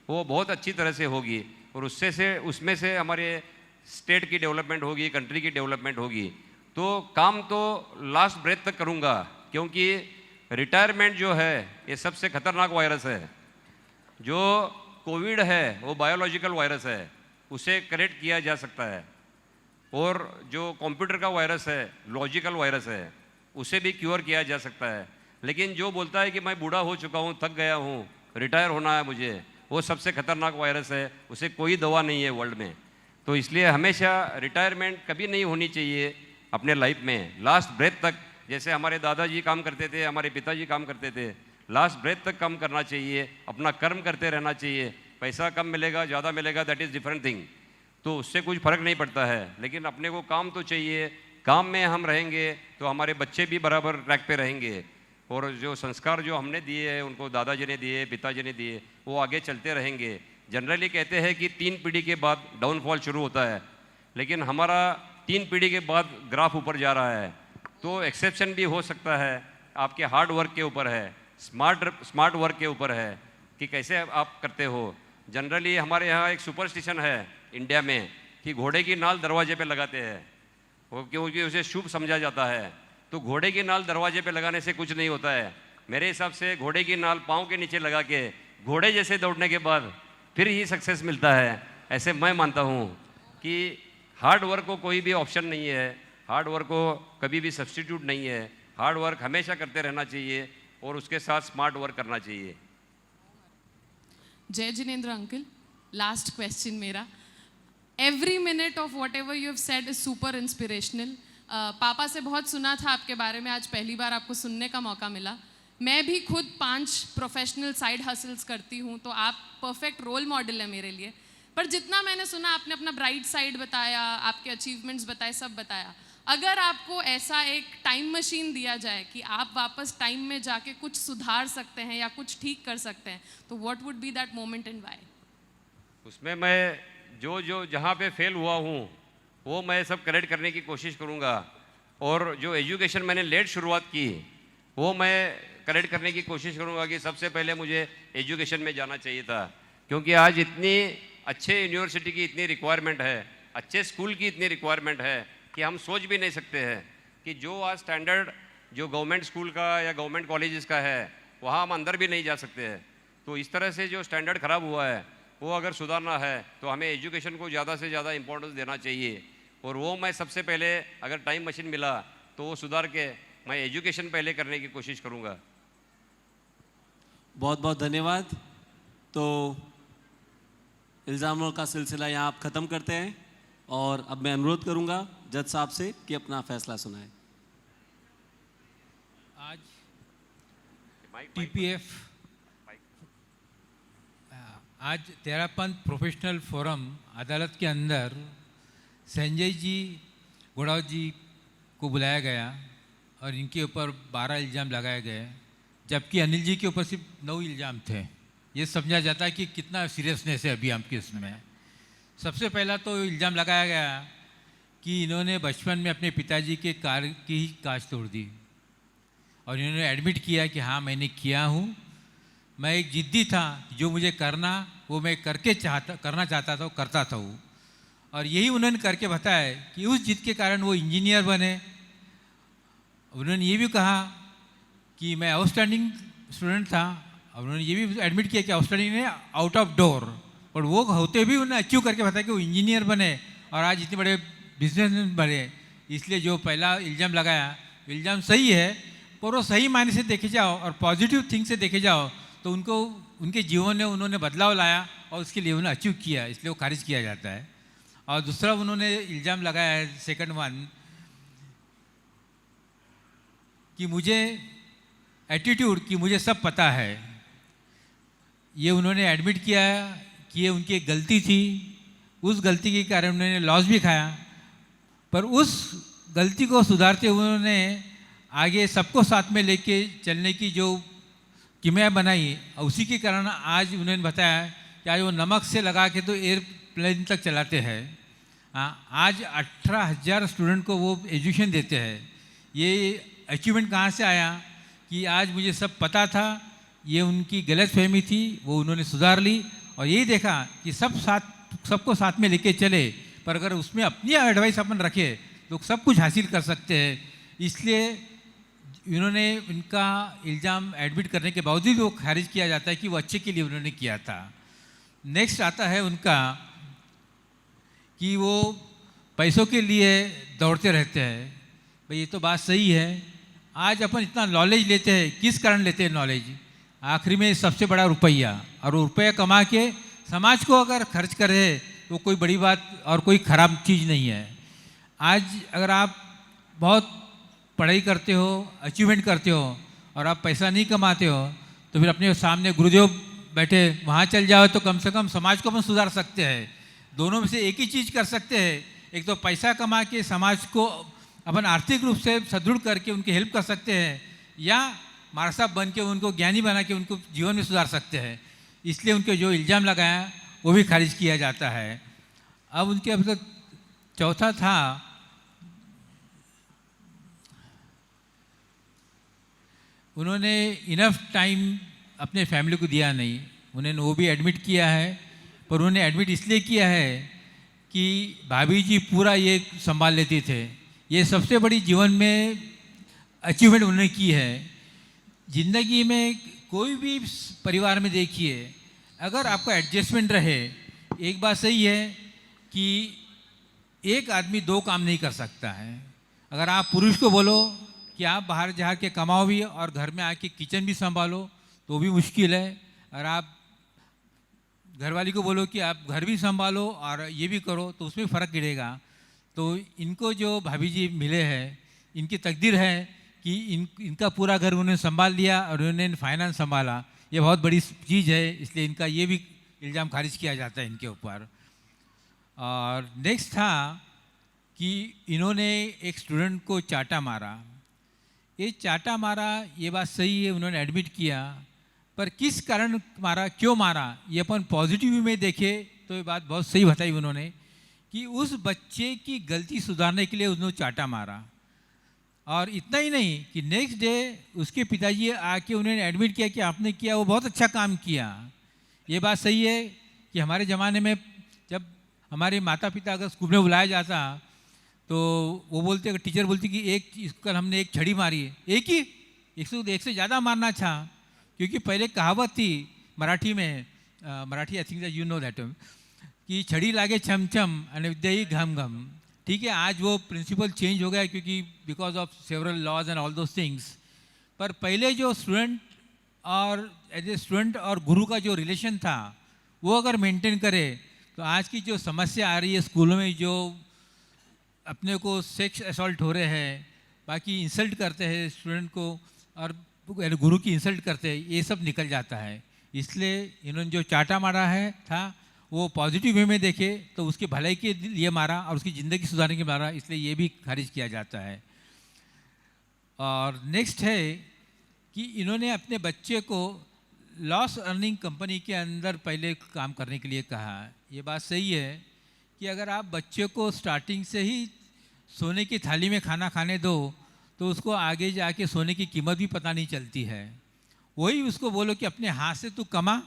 वो बहुत अच्छी तरह से होगी और उसमें से हमारे स्टेट की डेवलपमेंट होगी, कंट्री की डेवलपमेंट होगी। तो काम तो लास्ट ब्रेथ तक करूँगा, क्योंकि रिटायरमेंट जो है ये सबसे खतरनाक वायरस है। जो कोविड है वो बायोलॉजिकल वायरस है, उसे करेक्ट किया जा सकता है, और जो कंप्यूटर का वायरस है लॉजिकल वायरस है, उसे भी क्योर किया जा सकता है। लेकिन जो बोलता है कि मैं बूढ़ा हो चुका हूँ, थक गया हूँ, रिटायर होना है मुझे, वो सबसे खतरनाक वायरस है, उसे कोई दवा नहीं है वर्ल्ड में। तो इसलिए हमेशा रिटायरमेंट कभी नहीं होनी चाहिए अपने लाइफ में, लास्ट ब्रेथ तक। जैसे हमारे दादाजी काम करते थे, हमारे पिताजी काम करते थे, लास्ट ब्रेथ तक काम करना चाहिए, अपना कर्म करते रहना चाहिए। पैसा कम मिलेगा ज़्यादा मिलेगा दैट इज़ डिफरेंट थिंग, तो उससे कुछ फ़र्क नहीं पड़ता है, लेकिन अपने को काम तो चाहिए। काम में हम रहेंगे तो हमारे बच्चे भी बराबर ट्रैक पे रहेंगे, और जो संस्कार जो हमने दिए हैं, उनको दादाजी ने दिए, पिताजी ने दिए, वो आगे चलते रहेंगे। जनरली कहते हैं कि 3 पीढ़ी के बाद डाउनफॉल शुरू होता है, लेकिन हमारा 3 पीढ़ी के बाद ग्राफ ऊपर जा रहा है। तो एक्सेप्शन भी हो सकता है, आपके हार्ड वर्क के ऊपर है, स्मार्ट वर्क के ऊपर है कि कैसे आप करते हो। जनरली हमारे यहाँ एक सुपरस्टिशन है इंडिया में कि घोड़े की नाल दरवाजे पे लगाते हैं, वो क्योंकि उसे शुभ समझा जाता है। तो घोड़े की नाल दरवाजे पे लगाने से कुछ नहीं होता है। मेरे हिसाब से घोड़े की नाल पाँव के नीचे लगा के घोड़े जैसे दौड़ने के बाद फिर ही सक्सेस मिलता है, ऐसे मैं मानता हूँ कि हार्ड वर्क को कोई भी ऑप्शन नहीं है, हार्ड वर्क को कभी भी सब्स्टिट्यूट नहीं है। हार्ड वर्क हमेशा करते रहना चाहिए और उसके साथ स्मार्ट वर्क करना चाहिए। जय जिनेंद्र अंकल, लास्ट क्वेश्चन मेरा। Every minute of what ever you have said is super inspirational. पापा से बहुत सुना था आपके बारे में, आज पहली बार आपको सुनने का मौका मिला। मैं भी खुद 5 प्रोफेशनल साइड हसल्स करती हूँ, तो आप परफेक्ट रोल मॉडल है मेरे लिए। पर जितना मैंने सुना, आपने अपना ब्राइट साइड बताया, आपके अचीवमेंट्स बताए, सब बताया। अगर आपको ऐसा एक टाइम मशीन दिया जाए कि आप वापस टाइम में जाके कुछ सुधार सकते हैं या कुछ ठीक कर सकते हैं, तो what would be that moment and why? उसमें मैं जो जहाँ पे फेल हुआ हूँ वो मैं सब करेक्ट करने की कोशिश करूँगा, और जो एजुकेशन मैंने लेट शुरुआत की वो मैं करेक्ट करने की कोशिश करूँगा कि सबसे पहले मुझे एजुकेशन में जाना चाहिए था। क्योंकि आज इतनी अच्छे यूनिवर्सिटी की इतनी रिक्वायरमेंट है, अच्छे स्कूल की इतनी रिक्वायरमेंट है कि हम सोच भी नहीं सकते हैं कि जो आज स्टैंडर्ड जो गवर्नमेंट स्कूल का या गवर्नमेंट कॉलेजेस का है वहाँ हम अंदर भी नहीं जा सकते हैं। तो इस तरह से जो स्टैंडर्ड ख़राब हुआ है वो अगर सुधारना है तो हमें एजुकेशन को ज़्यादा से ज़्यादा इंपॉर्टेंस देना चाहिए, और वो मैं सबसे पहले अगर टाइम मशीन मिला तो वो सुधार के मैं एजुकेशन पहले करने की कोशिश करूँगा। बहुत बहुत धन्यवाद। तो इल्ज़ामों का सिलसिला यहाँ आप ख़त्म करते हैं, और अब मैं अनुरोध करूँगा जज साहब से कि अपना फैसला सुनाएं। आज टीपीएफ आज तेरापंथ प्रोफेशनल फोरम अदालत के अंदर संजय जी गुड़ाव जी को बुलाया गया और इनके ऊपर 12 इल्ज़ाम लगाए गए, जबकि अनिल जी के ऊपर सिर्फ 9 इल्ज़ाम थे। ये समझा जाता है कि कितना सीरियसनेस है अभी हम केस में। सबसे पहला तो इल्ज़ाम लगाया गया कि इन्होंने बचपन में अपने पिताजी के कार की ही कांच तोड़ दी, और इन्होंने एडमिट किया कि हाँ मैंने किया हूँ, मैं एक जिद्दी था, जो मुझे करना वो मैं करना चाहता था, वो करता था वो। और यही उन्होंने करके बताया कि उस जिद के कारण वो इंजीनियर बने। उन्होंने ये भी कहा कि मैं आउटस्टैंडिंग स्टूडेंट था, और उन्होंने ये भी एडमिट किया कि आउटस्टैंडिंग ने आउट ऑफ डोर, और वो होते भी उन्होंने अचीव करके बताया कि वो इंजीनियर बने और आज इतने बड़े बिजनेसमैन बने। इसलिए जो पहला इल्ज़ाम लगाया, इल्ज़ाम सही है, पर वो सही मायने से देखे जाओ और पॉजिटिव थिंग से देखे जाओ तो उनको उनके जीवन में उन्होंने बदलाव लाया और उसके लिए उन्होंने अचीव किया, इसलिए वो खारिज किया जाता है। और दूसरा उन्होंने इल्ज़ाम लगाया है, सेकंड वन, कि मुझे एटीट्यूड कि मुझे सब पता है। ये उन्होंने एडमिट किया कि ये उनकी एक गलती थी, उस गलती के कारण उन्होंने लॉस भी खाया, पर उस गलती को सुधारते हुए उन्होंने आगे सबको साथ में लेके चलने की जो किमिया बनाई, उसी के कारण आज उन्होंने बताया कि आज वो नमक से लगा के तो एयरप्लेन तक चलाते हैं। आज 18,000 स्टूडेंट को वो एजुकेशन देते हैं। ये अचीवमेंट कहाँ से आया कि आज मुझे सब पता था ये उनकी गलतफहमी थी, वो उन्होंने सुधार ली और यही देखा कि सबको साथ में लेके चले, पर अगर उसमें अपनी एडवाइस अपन रखे तो सब कुछ हासिल कर सकते हैं। इसलिए इन्होंने इनका इल्ज़ाम एडमिट करने के बावजूद वो खारिज किया जाता है कि वो अच्छे के लिए उन्होंने किया था। नेक्स्ट आता है उनका कि वो पैसों के लिए दौड़ते रहते हैं। भाई ये तो बात सही है, आज अपन इतना नॉलेज लेते हैं, किस कारण लेते हैं नॉलेज? आखिरी में सबसे बड़ा रुपया, और रुपया कमा के समाज को अगर खर्च करे तो कोई बड़ी बात और कोई ख़राब चीज़ नहीं है। आज अगर आप बहुत पढ़ाई करते हो, अचीवमेंट करते हो और आप पैसा नहीं कमाते हो, तो फिर अपने सामने गुरुदेव बैठे वहाँ चल जाओ तो कम से कम समाज को अपन सुधार सकते हैं। दोनों में से एक ही चीज़ कर सकते हैं, एक तो पैसा कमा के समाज को अपन आर्थिक रूप से सुदृढ़ करके उनकी हेल्प कर सकते हैं, या मारा साहब बन के उनको ज्ञानी बना के उनको जीवन में सुधार सकते हैं। इसलिए उनके जो इल्ज़ाम लगाया वो भी खारिज किया जाता है। अब उनके अब तक चौथा था उन्होंने इनफ टाइम अपने फैमिली को दिया नहीं। उन्होंने वो भी एडमिट किया है, पर उन्होंने एडमिट इसलिए किया है कि भाभी जी पूरा ये संभाल लेते थे। ये सबसे बड़ी जीवन में अचीवमेंट उन्होंने की है। ज़िंदगी में कोई भी परिवार में देखिए, अगर आपका एडजस्टमेंट रहे, एक बात सही है कि एक आदमी दो काम नहीं कर सकता है। अगर आप पुरुष को बोलो कि आप बाहर जा के कमाओ भी और घर में आके किचन भी संभालो तो भी मुश्किल है। अगर आप घरवाली को बोलो कि आप घर भी संभालो और ये भी करो तो उसमें फ़र्क गिरेगा। तो इनको जो भाभी जी मिले हैं, इनकी तकदीर है कि इनका पूरा घर उन्होंने संभाल लिया और उन्होंने फाइनेंस संभाला। ये बहुत बड़ी चीज़ है, इसलिए इनका ये भी इल्ज़ाम खारिज किया जाता है इनके ऊपर। और नेक्स्ट था कि इन्होंने एक स्टूडेंट को चाटा मारा। ये चाटा मारा, ये बात सही है, उन्होंने एडमिट किया, पर किस कारण मारा, क्यों मारा, ये अपन पॉजिटिव में देखे तो ये बात बहुत सही बताई उन्होंने कि उस बच्चे की गलती सुधारने के लिए उन्होंने चाटा मारा। और इतना ही नहीं कि नेक्स्ट डे उसके पिताजी आके उन्होंने एडमिट किया कि आपने किया, वो बहुत अच्छा काम किया। ये बात सही है कि हमारे ज़माने में जब हमारे माता पिता अगर स्कूल में बुलाया जाता तो वो बोलते, टीचर बोलती कि कल हमने एक छड़ी मारी है, एक ही, एक से ज़्यादा मारना था। क्योंकि पहले कहावत थी मराठी में, Marathi I think you know that, कि छड़ी लागे छम छम और विद्या ही घम घम। ठीक है, आज वो प्रिंसिपल चेंज हो गया क्योंकि because of several laws and all those things. पर पहले जो स्टूडेंट और एज ए स्टूडेंट और गुरु का जो रिलेशन था वो अगर मेंटेन करे तो आज की जो समस्या आ रही है स्कूलों में, जो अपने को सेक्स असॉल्ट हो रहे हैं, बाकी इंसल्ट करते हैं स्टूडेंट को और गुरु की इंसल्ट करते हैं, ये सब निकल जाता है। इसलिए इन्होंने जो चाटा मारा है था वो पॉजिटिव वे में देखे तो उसकी भलाई के लिए मारा और उसकी ज़िंदगी सुधारने के लिए मारा, इसलिए ये भी खारिज किया जाता है। और नेक्स्ट है कि इन्होंने अपने बच्चे को लॉस अर्निंग कंपनी के अंदर पहले काम करने के लिए कहा। ये बात सही है कि अगर आप बच्चे को स्टार्टिंग से ही सोने की थाली में खाना खाने दो तो उसको आगे जाके सोने की कीमत भी पता नहीं चलती है। वही उसको बोलो कि अपने हाथ से तू कमा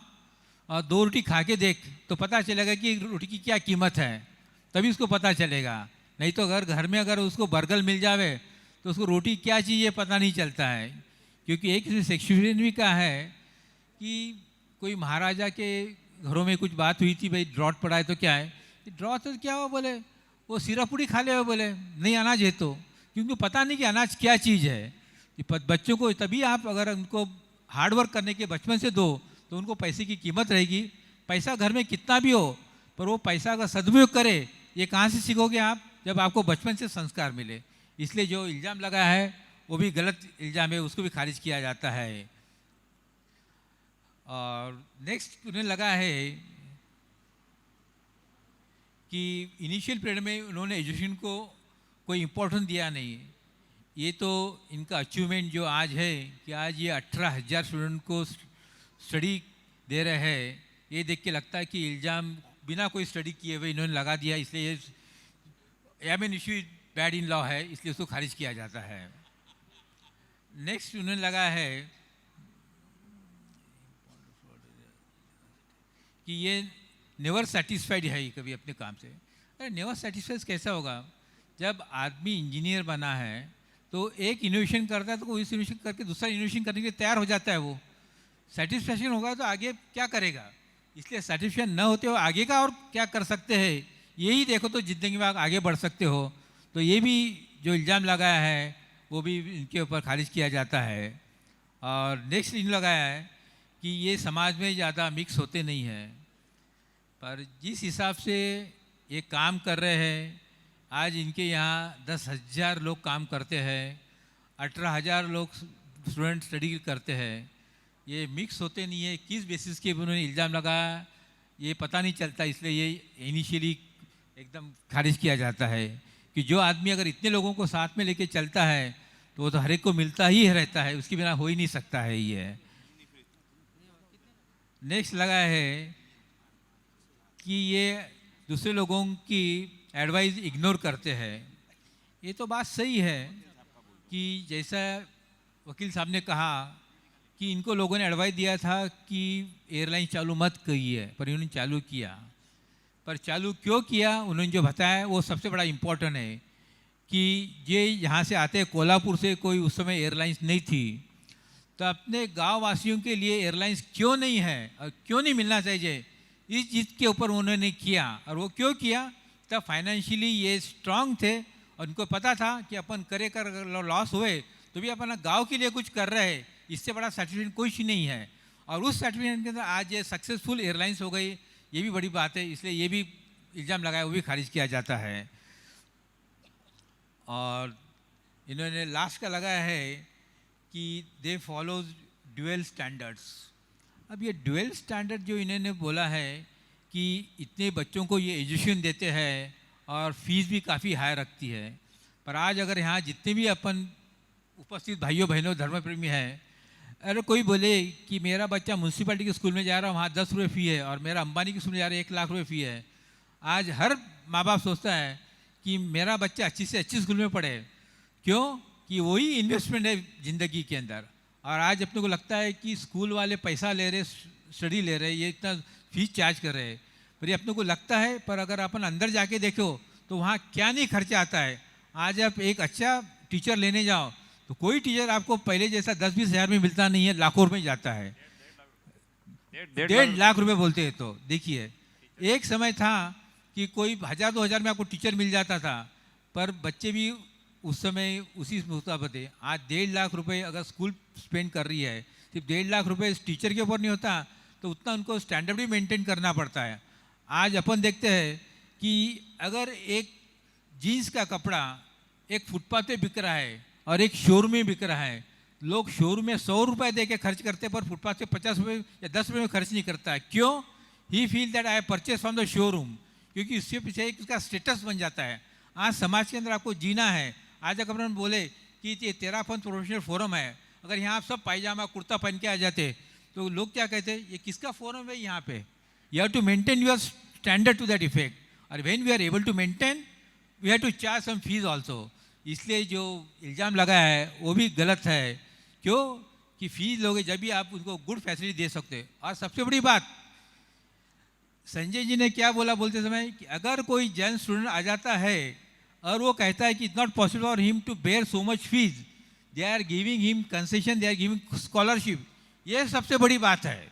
और 2 रोटी खा के देख तो पता चलेगा कि रोटी की क्या कीमत है, तभी उसको पता चलेगा। नहीं तो अगर घर में अगर उसको बर्गर मिल जावे तो उसको रोटी क्या चाहिए पता नहीं चलता है। क्योंकि एक शेक्सपियर ने भी कहा है कि कोई महाराजा के घरों में कुछ बात हुई थी, भाई ड्रॉट पड़ा है तो क्या है, ड्रॉट तो क्या हुआ, बोले वो सिरा पूड़ी खा ले, बोले नहीं अनाज है, तो क्योंकि पता नहीं कि अनाज क्या चीज़ है। बच्चों को तभी आप अगर उनको हार्डवर्क करने के बचपन से दो तो उनको पैसे की कीमत रहेगी। पैसा घर में कितना भी हो पर वो पैसा का सदुपयोग करे, ये कहाँ से सीखोगे आप, जब आपको बचपन से संस्कार मिले। इसलिए जो इल्ज़ाम लगा है वो भी गलत इल्ज़ाम है, उसको भी खारिज किया जाता है। और नेक्स्ट उन्हें लगा है कि इनिशियल पीरियड में उन्होंने एजुकेशन को कोई इम्पोर्टेंस दिया नहीं। ये तो इनका अचीवमेंट जो आज है कि आज ये 18,000 स्टूडेंट को स्टडी दे रहे हैं, ये देख के लगता है कि इल्ज़ाम बिना कोई स्टडी किए हुए इन्होंने लगा दिया, इसलिए I mean issue bad in law है, इसलिए उसको खारिज किया जाता है। नेक्स्ट उन्होंने लगा है कि ये नेवर सेटिस्फाइड है कभी अपने काम से। अरे नेवर सेटिस्फाइड कैसा होगा? जब आदमी इंजीनियर बना है तो एक इनोवेशन करता है तो वो इस इनोवेशन करके दूसरा इनोवेशन करने के लिए तैयार हो जाता है। वो सेटिस्फैक्शन होगा तो आगे क्या करेगा? इसलिए सेटिस्फैक्शन न होते हो आगे का और क्या कर सकते हैं यही देखो तो ज़िंदगी में आप आगे बढ़ सकते हो। तो ये भी जो इल्ज़ाम लगाया है वो भी इनके ऊपर खारिज किया जाता है। और नेक्स्ट इन लगाया है कि ये समाज में ज़्यादा मिक्स होते नहीं हैं, पर जिस हिसाब से ये काम कर रहे हैं, आज इनके यहाँ 10,000 लोग काम करते हैं, 18,000 लोग स्टूडेंट स्टडी करते हैं, ये मिक्स होते नहीं है। किस बेसिस के उन्होंने इल्ज़ाम लगाया ये पता नहीं चलता, इसलिए ये इनिशियली एकदम खारिज किया जाता है कि जो आदमी अगर इतने लोगों को साथ में लेके चलता है तो वो तो हर एक को मिलता ही रहता है, उसके बिना हो ही नहीं सकता है। ये नेक्स्ट लगा है कि ये दूसरे लोगों की एडवाइस इग्नोर करते हैं। ये तो बात सही है कि जैसा वकील साहब ने कहा कि इनको लोगों ने एडवाइस दिया था कि एयरलाइन चालू मत करिए, पर इन्होंने चालू किया। पर चालू क्यों किया उन्होंने जो बताया वो सबसे बड़ा इम्पोर्टेंट है कि ये यहाँ से आते हैं कोल्हापुर से, कोई उस समय एयरलाइंस नहीं थी, तो अपने गांव वासियों के लिए एयरलाइंस क्यों नहीं है और क्यों नहीं मिलना चाहिए, इस चीज़ के ऊपर उन्होंने किया। और वो क्यों किया? तब फाइनेंशियली ये स्ट्रांग थे और उनको पता था कि अपन करे कर लॉस हुए तो भी अपन गांव के लिए कुछ कर रहे हैं, इससे बड़ा सर्टिफिकेट कुछ नहीं है। और उस सर्टिफिकेट के अंदर आज ये सक्सेसफुल एयरलाइंस हो गई, ये भी बड़ी बात है। इसलिए ये भी इल्ज़ाम लगाया वो भी खारिज किया जाता है। और इन्होंने लास्ट का लगाया है कि दे फॉलो ड्यूअल स्टैंडर्ड्स। अब ये ड्यूअल स्टैंडर्ड जो इन्होंने बोला है कि इतने बच्चों को ये एजुकेशन देते हैं और फीस भी काफ़ी हाई रखती है, पर आज अगर यहाँ जितने भी अपन उपस्थित भाइयों बहनों धर्मप्रेमी हैं, अगर कोई बोले कि मेरा बच्चा म्यूनसिपैलिटी के स्कूल में जा रहा है वहाँ 10 रुपये फ़ी है और मेरा अंबानी के स्कूल में जा रहा है 1 लाख रुपये फ़ी है, आज हर माँ बाप सोचता है कि मेरा बच्चा अच्छी से अच्छी स्कूल में पढ़े। क्यों? कि वही इन्वेस्टमेंट है ज़िंदगी के अंदर। और आज अपने को लगता है कि स्कूल वाले पैसा ले रहे, स्टडी ले रहे, ये इतना फीस चार्ज कर रहे हैं, पर ये अपने को लगता है। पर अगर अपन अंदर जाके देखो तो वहाँ क्या नहीं खर्चा आता है। आज आप एक अच्छा टीचर लेने जाओ तो कोई टीचर आपको पहले जैसा 10-20 हज़ार में मिलता नहीं है, लाखों रुपये जाता है। 1.5 लाख रुपये बोलते हैं। तो देखिए एक समय था कि कोई 1,000-2 हज़ार में आपको टीचर मिल जाता था, पर बच्चे भी उस समय उसी मुताबिक थे। आज 1.5 लाख रुपए अगर स्कूल स्पेंड कर रही है, सिर्फ 1.5 लाख रुपए इस टीचर के ऊपर नहीं होता तो उतना उनको स्टैंडर्ड भी मेंटेन करना पड़ता है। आज अपन देखते हैं कि अगर एक जीन्स का कपड़ा एक फुटपाथ पे बिक रहा है और एक शोरूम में बिक रहा है, लोग शोरूम में 100 रुपये दे के खर्च करते पर फुटपाथ पे 50 रुपये या 10 रुपये में खर्च नहीं करता है। क्यों? He feel that I purchase from the showroom, क्योंकि उससे पीछे एक उसका स्टेटस बन जाता है। आज समाज के अंदर आपको जीना है। आज अगर अपन बोले कि ये तेरापंथ प्रोफेशनल फोरम है, अगर यहाँ आप सब पायजामा कुर्ता पहन के आ जाते तो लोग क्या कहते हैं, ये किसका फोरम है यहाँ पे? You have to maintain your standard to that effect, और when we are able to maintain we have to charge some fees also. इसलिए जो इल्ज़ाम लगा है वो भी गलत है। क्यों? कि फीस लोगे जब भी आप उनको गुड फैसिलिटी दे सकते। और सबसे बड़ी बात संजय जी ने क्या बोला बोलते समय कि अगर कोई जैन स्टूडेंट आ जाता है और वो कहता है कि it's not possible for him to bear so much fees, they are giving him concession, they are giving scholarship. ये सबसे बड़ी बात है,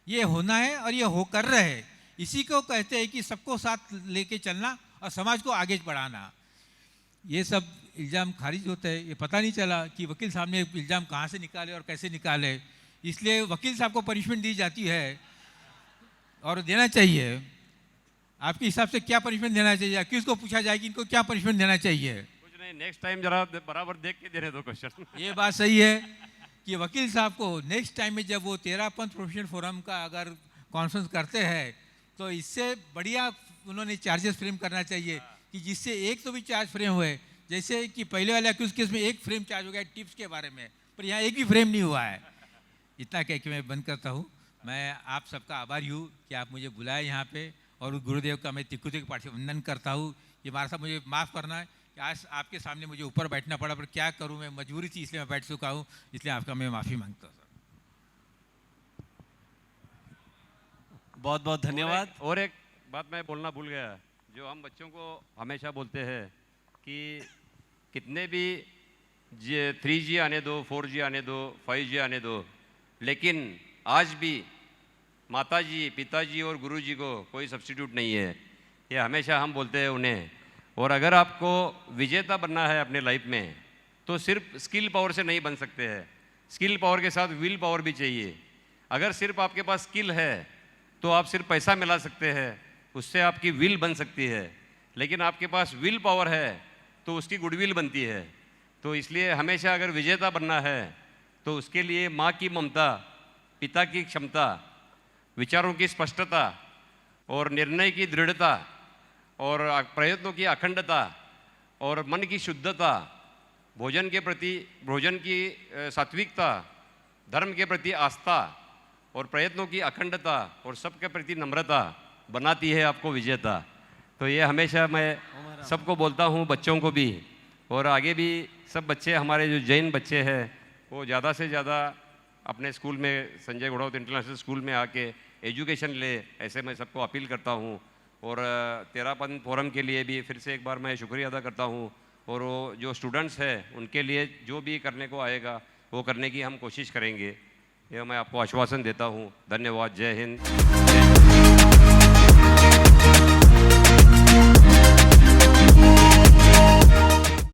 ये होना है और ये हो कर रहे हैं। इसी को कहते हैं कि सबको साथ लेके चलना और समाज को आगे बढ़ाना। ये सब इल्ज़ाम खारिज होता है। ये पता नहीं चला कि वकील साहब ने इल्ज़ाम कहाँ से निकाले और कैसे निकाले, इसलिए वकील साहब को पनिशमेंट दी जाती है और देना चाहिए। आपके हिसाब से क्या पनिशमेंट देना चाहिए? किसको पूछा जाए कि इनको क्या पनिशमेंट देना चाहिए? कुछ नहीं, नेक्स्ट टाइम जरा बराबर देख के देने दो क्वेश्चन। ये बात सही है कि वकील साहब को नेक्स्ट टाइम में जब वो तेरापंथ प्रोफेशनल फोरम का अगर कॉन्फ्रेंस करते हैं तो इससे बढ़िया उन्होंने चार्जेस फ्रेम करना चाहिए कि जिससे एक तो भी चार्ज फ्रेम हुए। जैसे कि पहले वाले अक्यूज केस में एक फ्रेम चार्ज हो गया टिप्स के बारे में, पर यहाँ एक भी फ्रेम नहीं हुआ है। इतना कह के मैं बंद करता हूँ। मैं आप सबका आभारी हूँ कि आप मुझे बुलाए यहाँ पे, और गुरुदेव का मैं तिक्कू तिक पाठ से वंदन करता हूँ। ये हमारा साहब मुझे माफ़ करना है कि आज आपके सामने मुझे ऊपर बैठना पड़ा, पर क्या करूँ, मैं मजबूरी थी इसलिए मैं बैठ चुका हूँ, इसलिए आपका मैं माफ़ी मांगता हूँ। बहुत बहुत धन्यवाद। और एक बात मैं बोलना भूल गया, जो हम बच्चों को हमेशा बोलते हैं कि कितने भी 3G आने दो, 4G आने दो, 5G आने दो, लेकिन आज भी माताजी, पिताजी और गुरुजी को कोई सब्स्टिट्यूट नहीं है। ये हमेशा हम बोलते हैं उन्हें। और अगर आपको विजेता बनना है अपने लाइफ में, तो सिर्फ स्किल पावर से नहीं बन सकते हैं, स्किल पावर के साथ विल पावर भी चाहिए। अगर सिर्फ आपके पास स्किल है तो आप सिर्फ पैसा मिला सकते हैं, उससे आपकी विल बन सकती है, लेकिन आपके पास विल पावर है तो उसकी गुडविल बनती है। तो इसलिए हमेशा अगर विजेता बनना है तो उसके लिए माँ की ममता, पिता की क्षमता, विचारों की स्पष्टता और निर्णय की दृढ़ता और प्रयत्नों की अखंडता और मन की शुद्धता, भोजन की सात्विकता, धर्म के प्रति आस्था और प्रयत्नों की अखंडता और सबके प्रति नम्रता बनाती है आपको विजेता। तो ये हमेशा मैं सबको बोलता हूँ, बच्चों को भी, और आगे भी सब बच्चे, हमारे जो जैन बच्चे हैं वो ज़्यादा से ज़्यादा अपने स्कूल में, संजय घोड़ावत इंटरनेशनल स्कूल में आके एजुकेशन ले, ऐसे मैं सबको अपील करता हूँ। और तेरापन फोरम के लिए भी फिर से एक बार मैं शुक्रिया अदा करता हूँ। और वो जो स्टूडेंट्स हैं उनके लिए जो भी करने को आएगा वो करने की हम कोशिश करेंगे, यह मैं आपको आश्वासन देता हूँ। धन्यवाद। जय हिंद, जय